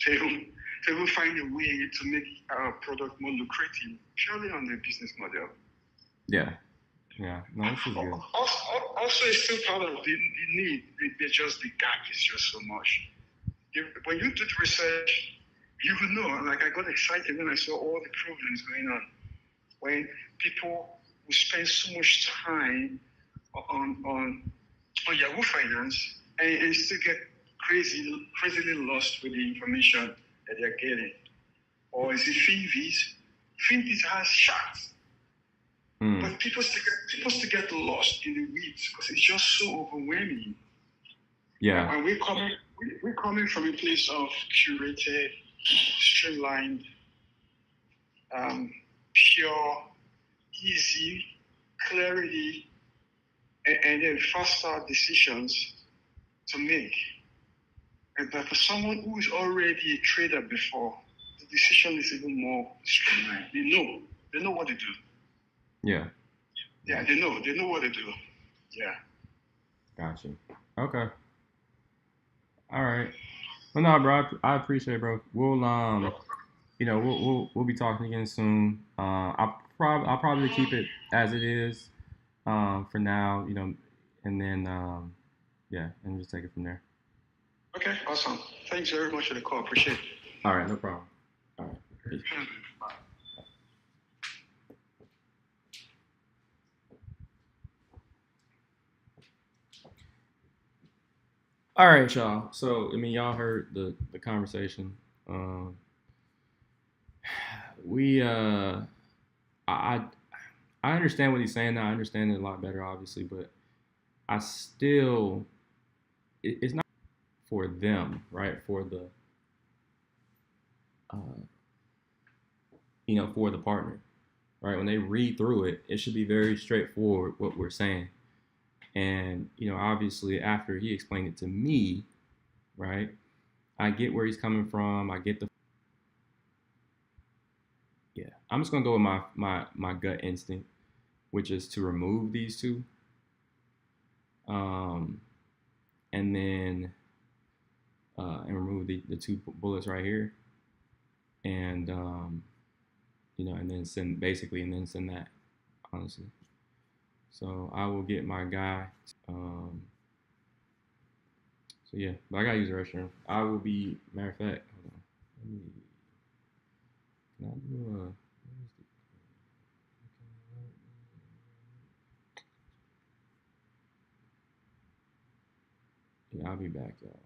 to even find a way to make our product more lucrative, purely on the business model. Yeah. No, this is good. Also, it's still part of the need. The gap is just so much. When you do the research, you will know. Like I got excited when I saw all the problems going on. When people who spend so much time on Yahoo Finance and still get crazily lost with the information that they're getting. Or is it Finviz? Finviz has charts. But people still get lost in the weeds because it's just so overwhelming. Yeah. And we're coming from a place of curated, streamlined, pure, easy, clarity, and then faster decisions to make. But for someone who is already a trader before, the decision is even more streamlined. They know what to do. Yeah. Yeah, they know what to do. Yeah. Gotcha. Okay. All right. Well, no, bro. I appreciate it, bro. We'll be talking again soon. I'll probably keep it as it is, for now. And then yeah, and just take it from there. Okay, awesome. Thanks very much for the call. Appreciate it. All right, no problem. All right. Peace. Bye. All right, y'all. So, I mean, y'all heard the conversation. Um, we I I understand what he's saying now. I understand it a lot better, obviously, but I still it's not for them, right? For the uh, for the partner, right? When they read through it, it should be very straightforward what we're saying. And obviously, after he explained it to me, right, I get where he's coming from. I get the yeah. I'm just gonna go with my gut instinct, which is to remove these two, um, and then and remove the two bullets right here, and and then send that, honestly. So I will get my guy. Um, so yeah, but I gotta use the restroom. I will be. Matter of fact, hold on. Can I do a? Yeah, I'll be back, y'all.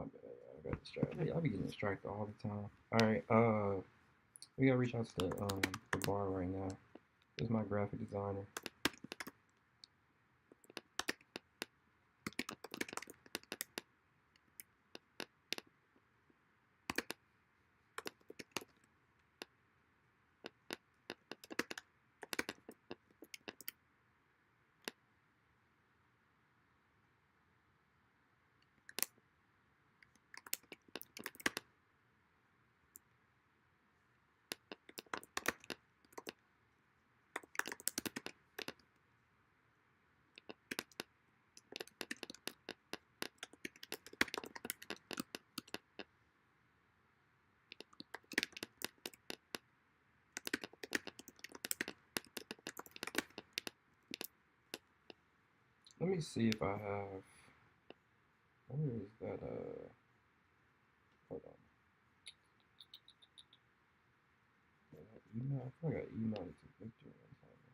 bad. I got distracted. I be getting distracted all the time. All right. We gotta reach out to the bar right now. This is my graphic designer. Let me see if I have. Where is that? Hold on. Email. I think I got emailed it to Victor one time.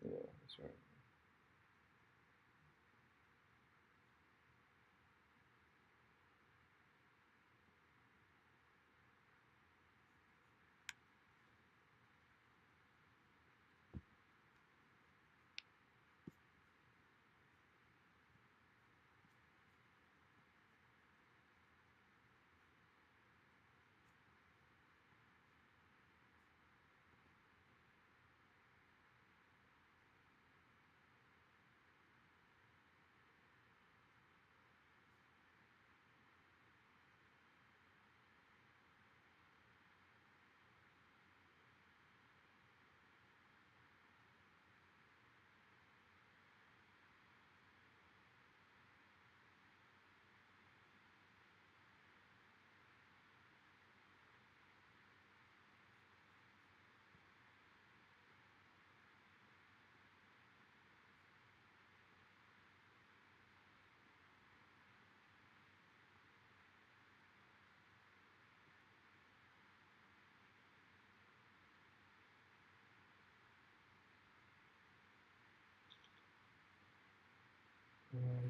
Yeah, that's right.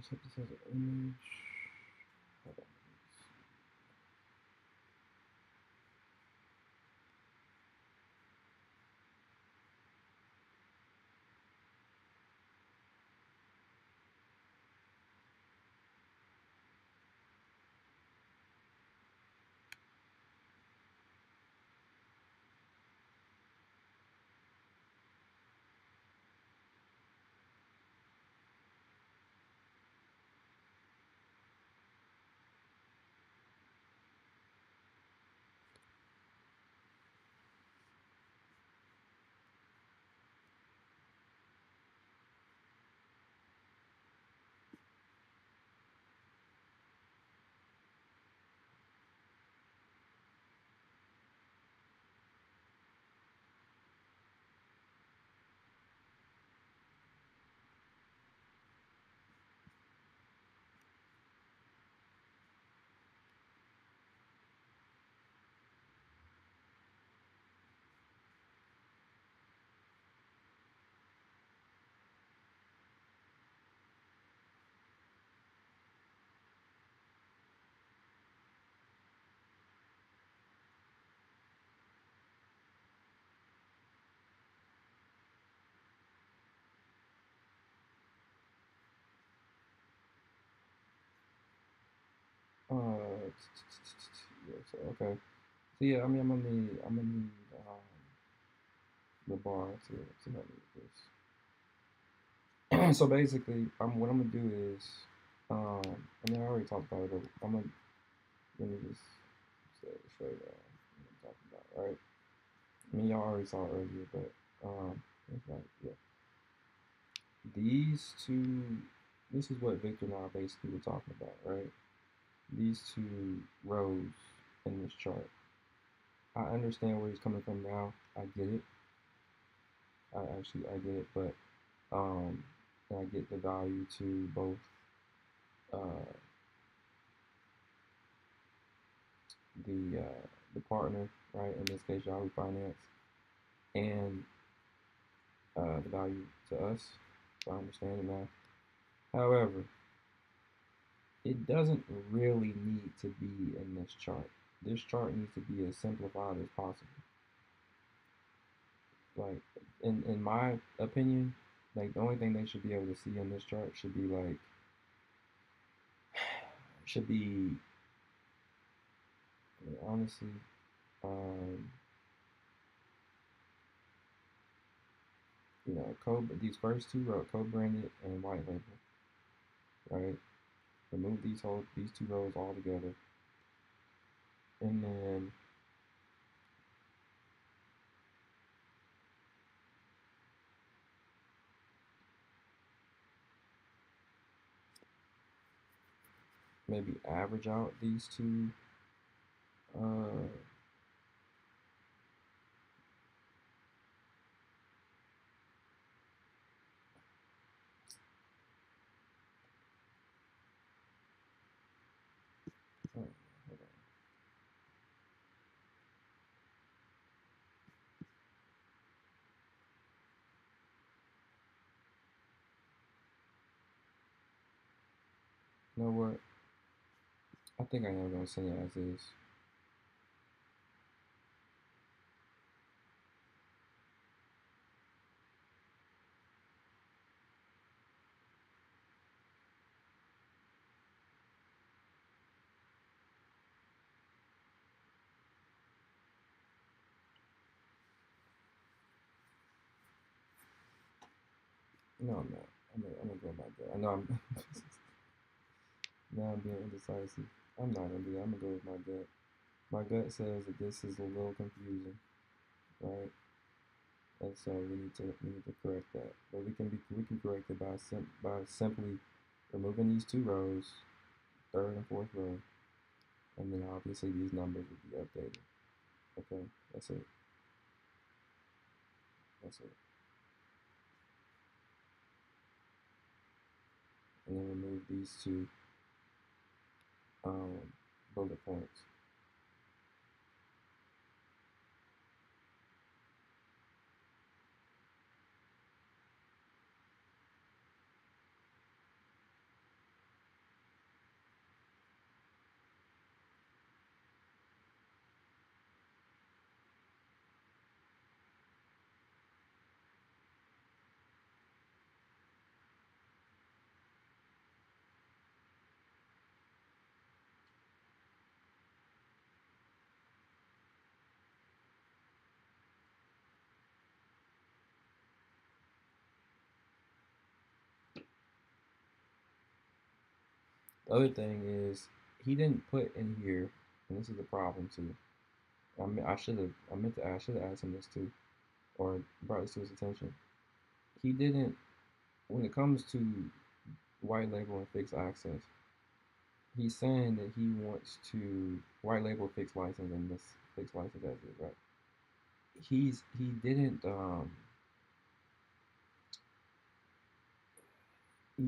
Check this as an image. Hold on. Yeah, so okay. So yeah, I mean, I'm gonna need the bar to help me with this. So basically, what I'm gonna do is, I mean, I already talked about it. But let me just show you what I'm talking about, right? I mean, y'all already saw it earlier, but it's like, yeah, these two. This is what Victor and I basically were talking about, right? These two rows in this chart. I understand where he's coming from now. I get it. I get it, but I get the value to both uh, the partner, right? In this case, Yahoo Finance, and the value to us. So I understand it now. However, it doesn't really need to be in this chart. This chart needs to be as simplified as possible. Like, in my opinion, like the only thing they should be able to see in this chart should be like, should be, honestly, um, these first two rows, co-branded and white label, right? Remove these two rows all together, and then maybe average out these two. Hold on. You know what? I think I am gonna send it as is. No, I'm not. I'm gonna go by gut. I know I'm now I'm being indecisive. I'm not gonna do that. I'm gonna go with my gut. My gut says that this is a little confusing, right? And so we need to correct that. But we can correct it by simply removing these two rows, third and fourth row, and then obviously these numbers will be updated. Okay, that's it. That's it. And then remove these two um, bullet points. The other thing is he didn't put in here, and this is the problem too. I should have asked him this too, or brought this to his attention. He didn't, when it comes to white label and fixed access, he's saying that he wants to white label fixed license and this fixed license as is, right? He didn't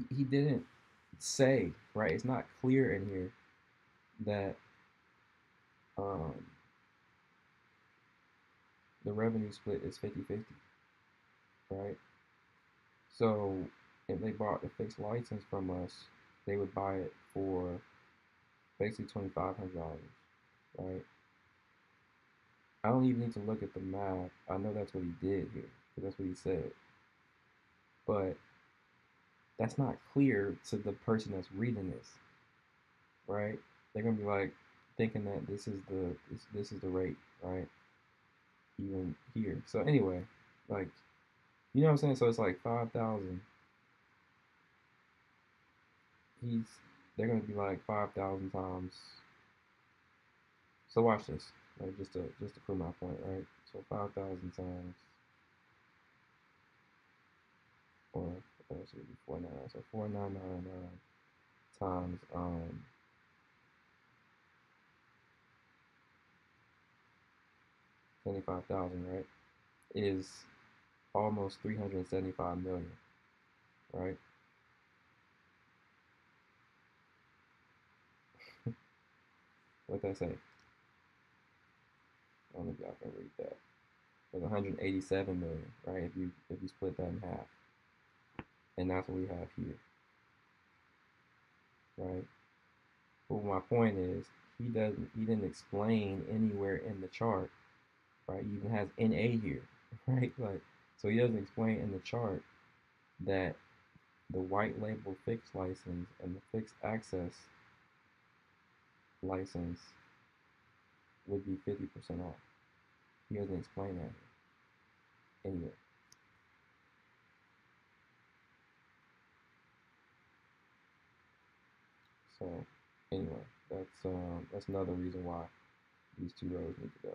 he didn't say, right? It's not clear in here that um the revenue split is 50-50, right? So if they bought the fixed license from us, they would buy it for basically $2,500, right? I don't even need to look at the math. I know that's what he did here, because that's what he said. But that's not clear to the person that's reading this, right? They're gonna be like thinking that this is the rate, right? Even here. So anyway, like, you know what I'm saying? So it's like 5,000. He's They're gonna be like 5,000 times. So watch this, right? Just to prove my point, right? So 5,000 times, or should be 499. So 4,999 times 25,000, right? Is almost 375 million, right? What that say? don't know if y'all can read that. There's 187 million, right? If you split that in half, and that's what we have here, right? But my point is, he didn't explain anywhere in the chart, right? He even has NA here, right? Like, so he doesn't explain in the chart that the white label fixed license and the fixed access license would be 50% off. He doesn't explain that anywhere. So anyway, that's another reason why these two rows need to go.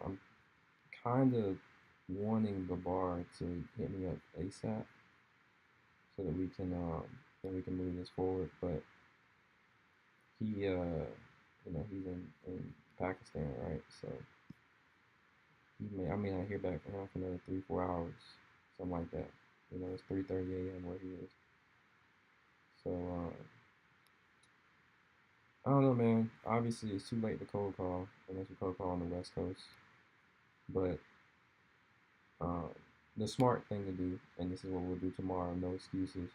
I'm kind of wanting the bar to hit me up ASAP so that we can move this forward. But he he's in Pakistan, right? So I may not hear back from him for another 3-4 hours, something like that. It's 3:30 a.m. where he is. So I don't know, man. Obviously, it's too late to cold call unless you cold call on the West Coast. But the smart thing to do, and this is what we'll do tomorrow, no excuses.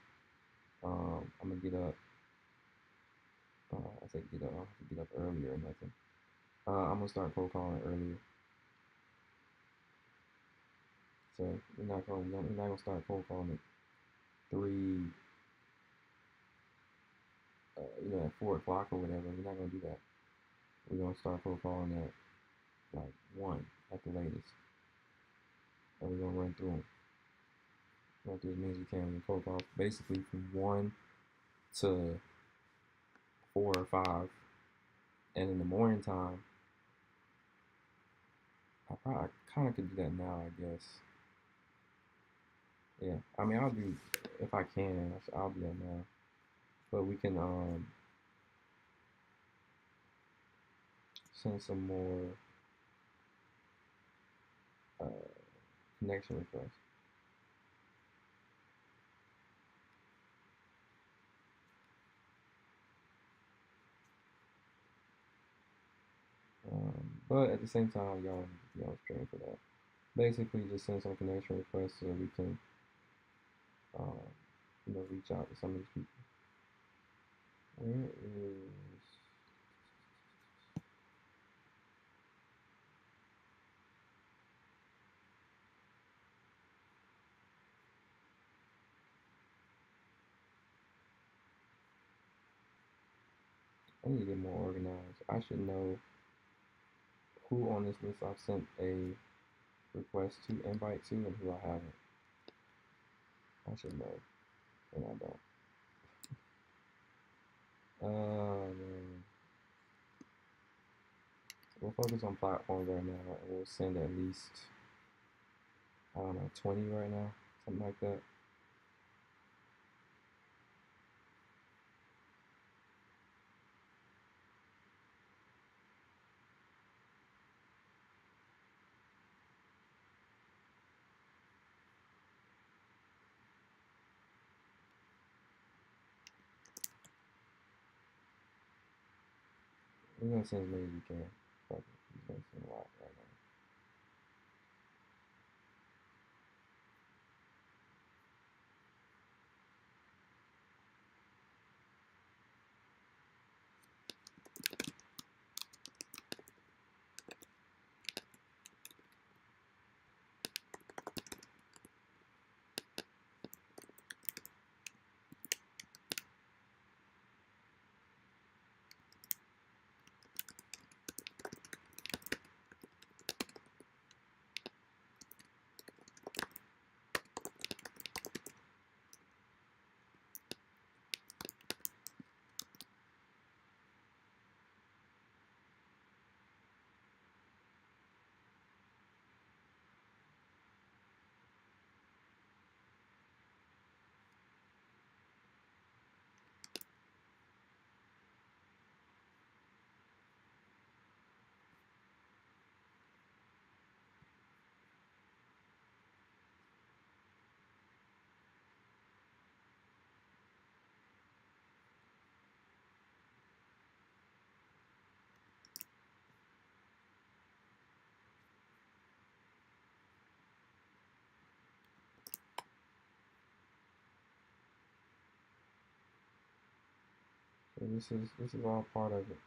I'm gonna get up. I say get up. I don't have to get up earlier or nothing. I'm gonna start cold calling earlier. So we're not gonna start cold calling at 3, at 4 o'clock or whatever. We're not gonna do that. We're gonna start cold calling at like 1 at the latest, and we're gonna run through them. Run through as many as we can. We're gonna cold call basically from 1 to 4 or 5, and in the morning time, I kind of could do that now, I guess. Yeah, I mean, I'll do, if I can, I'll do that now. But we can send some more connection requests. But at the same time, y'all train for that. Basically, just send some connection requests so that we can, reach out to some of these people. Where is? I need to get more organized. I should know who on this list I've sent a request to invite to and who I haven't. I should know, and I don't. Man. We'll focus on platforms right now, and we'll send at least, I don't know, 20 right now, something like that. We're gonna send as many as we can. Fuck it. We're gonna send a lot right now. This is all part of it.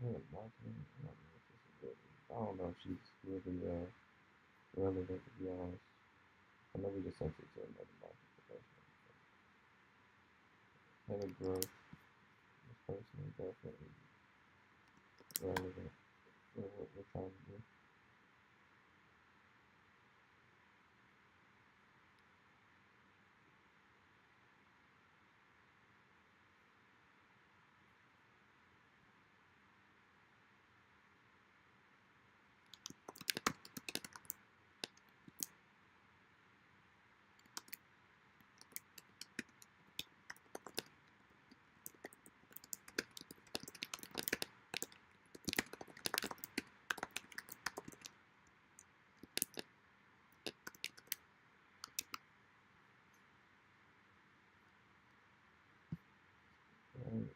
Marketing. I don't know if she's really relevant, to be honest. I know we just sent it to another market professional. Head of growth. This person is definitely relevant for what we're trying to do. Right.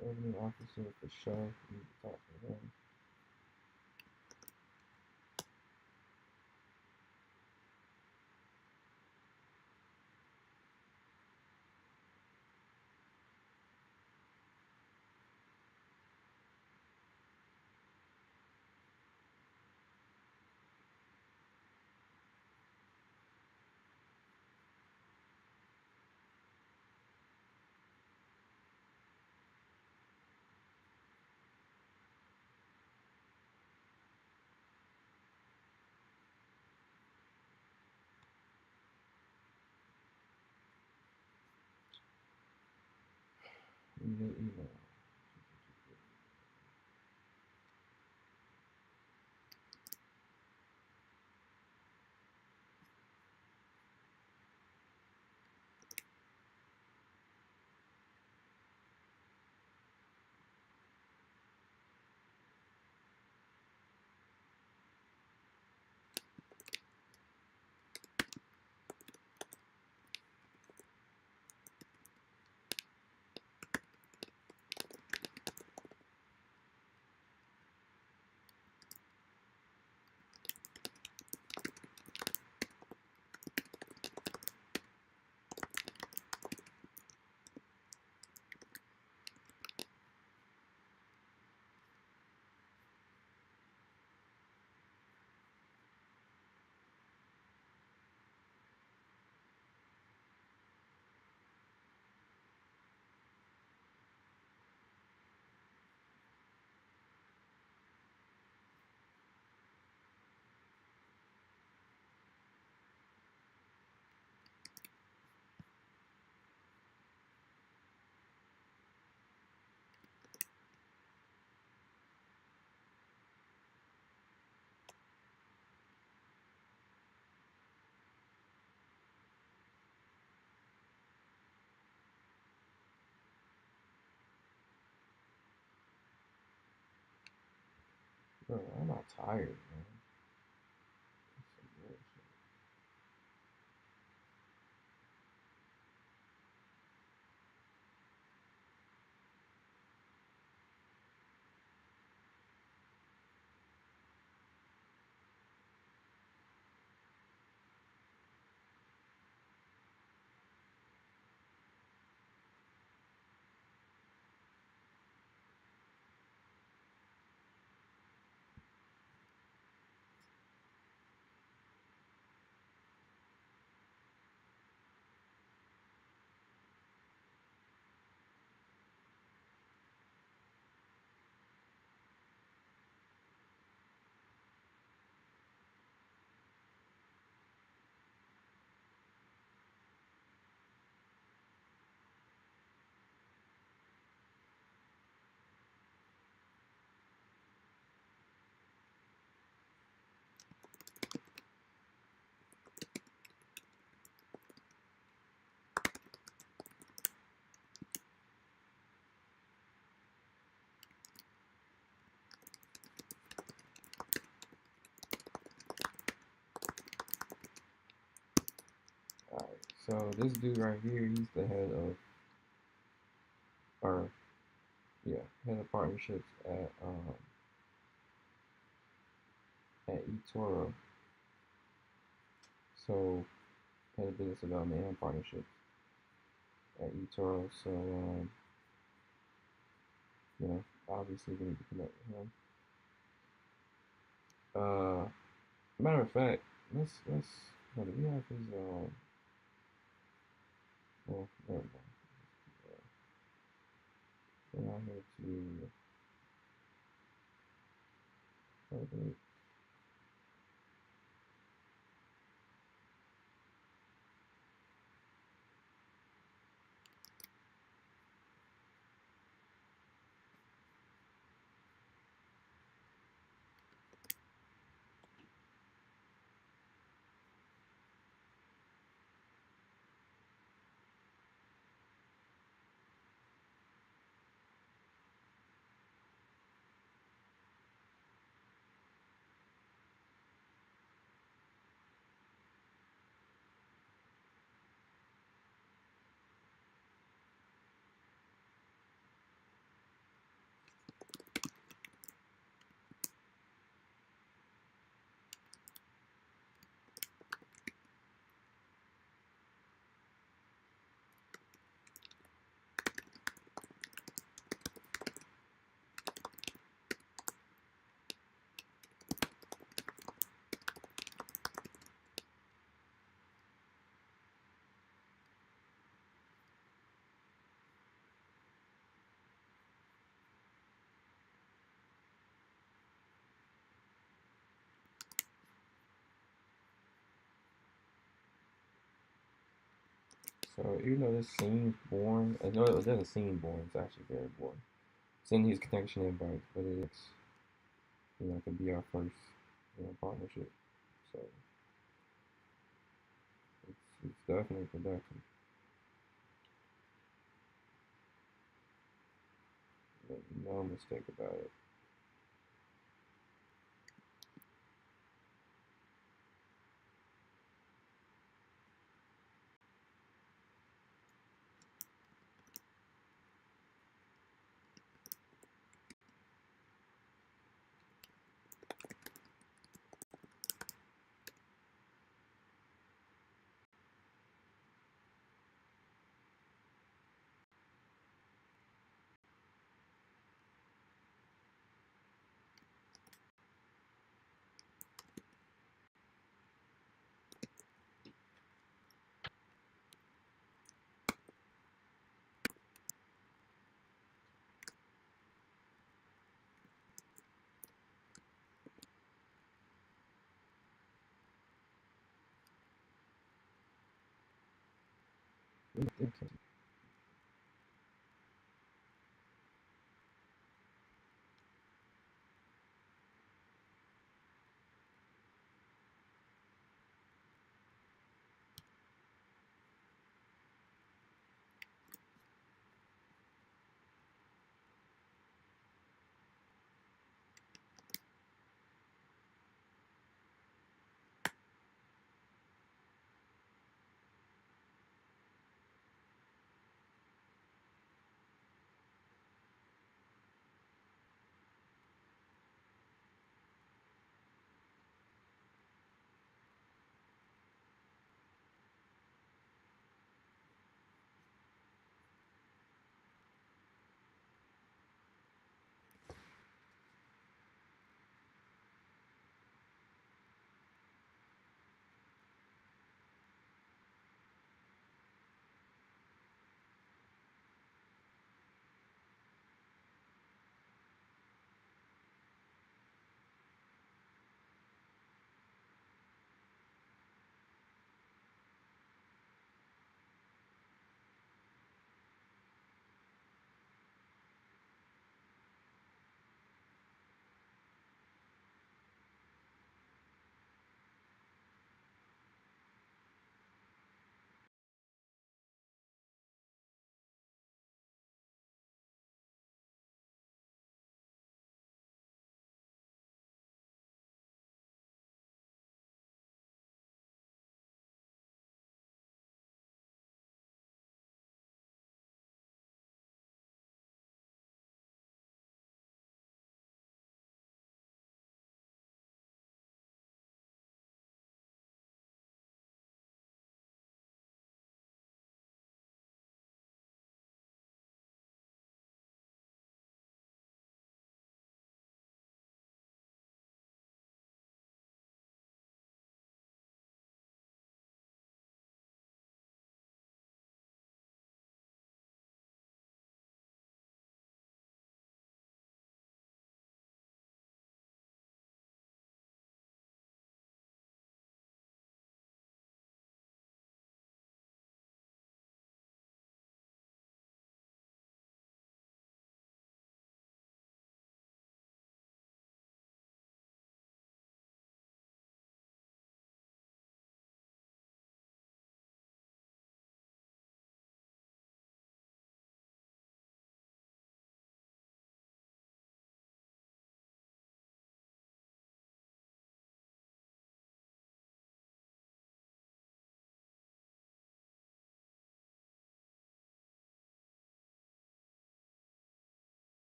Revenue officer for sure. We need to talk to him. Email. Bro, I'm not tired, man. That's some bullshit. So this dude right here, he's the head of, or yeah, head of partnerships at eToro. So head of business development and partnerships at eToro. So you know, obviously we need to connect with him. Matter of fact, let's do we have his well, never mind. Go out here to public. So even though this seems boring, no, it doesn't seem boring. It's actually very boring. Send these connection invites, but it's it could be our first partnership. So it's definitely productive. Make no mistake about it. Okay.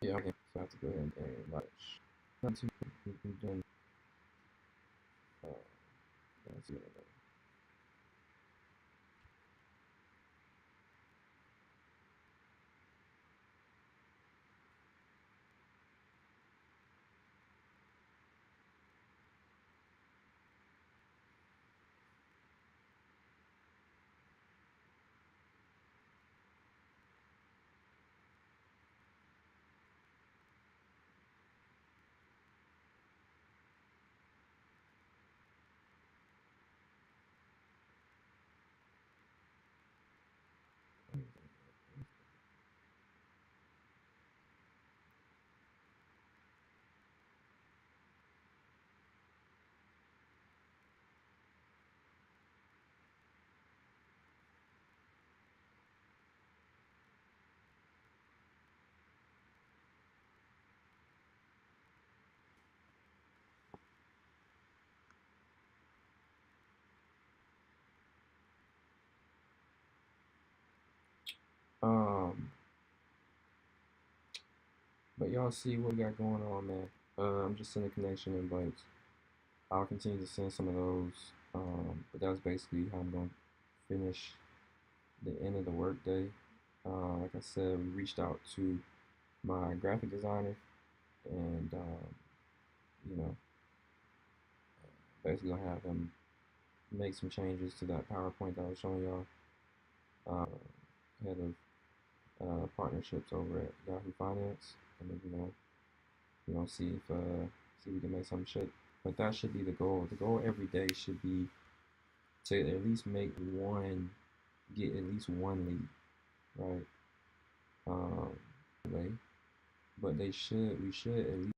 Yeah, okay. So I have to go ahead and watch. Not too. We've done. Uh, let's see what I got. But y'all see what we got going on, man. I'm just sending connection invites. I'll continue to send some of those. But that's basically how I'm going to finish the end of the workday. Like I said, we reached out to my graphic designer and, you know, basically gonna have him make some changes to that PowerPoint that I was showing y'all. Head of partnerships over at Yahoo Finance, and then see if see if we can make some shit. But that should be the goal. The goal every day should be to at least get at least one lead, right? Way, but we should at least.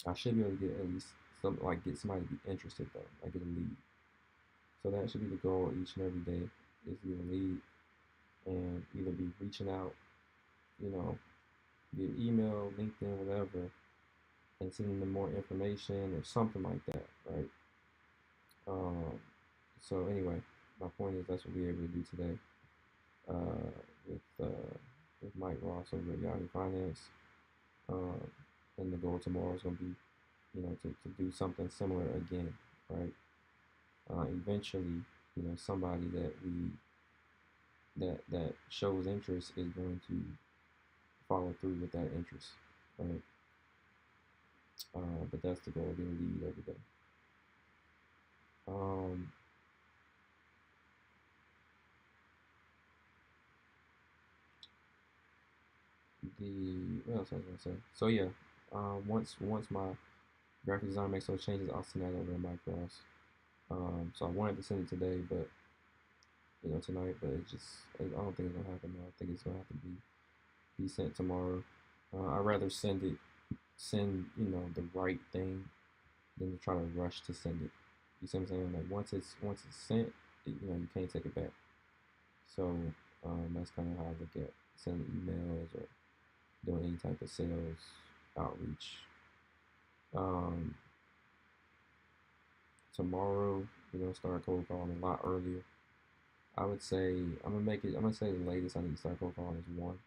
I should be able to get at least get somebody to be interested though, like get a lead. So that should be the goal each and every day. is get a lead and either be reaching out, you know, via email, LinkedIn, whatever, and sending them more information or something like that, right? Um, so anyway, my point is that's what we're able to do today uh, with Mike Ross over at Yahoo Finance. Um, and the goal tomorrow is going to be, to do something similar again, right? Eventually, somebody that shows interest is going to follow through with that interest, right? But that's the goal, get a lead every day. What else I was gonna say? So yeah, once my graphic designer makes those changes, I'll send that over to Mike Ross. So I wanted to send it today, but tonight, but I don't think it's gonna happen now. I think it's gonna have to be sent tomorrow. I'd rather send the right thing than to try to rush to send it. You see what I'm saying? Like once it's sent, you can't take it back. So that's kind of how I look at sending emails or doing any type of sales outreach. Tomorrow we're gonna start cold calling a lot earlier. I would say I'm gonna say the latest I need to start cold calling is 1.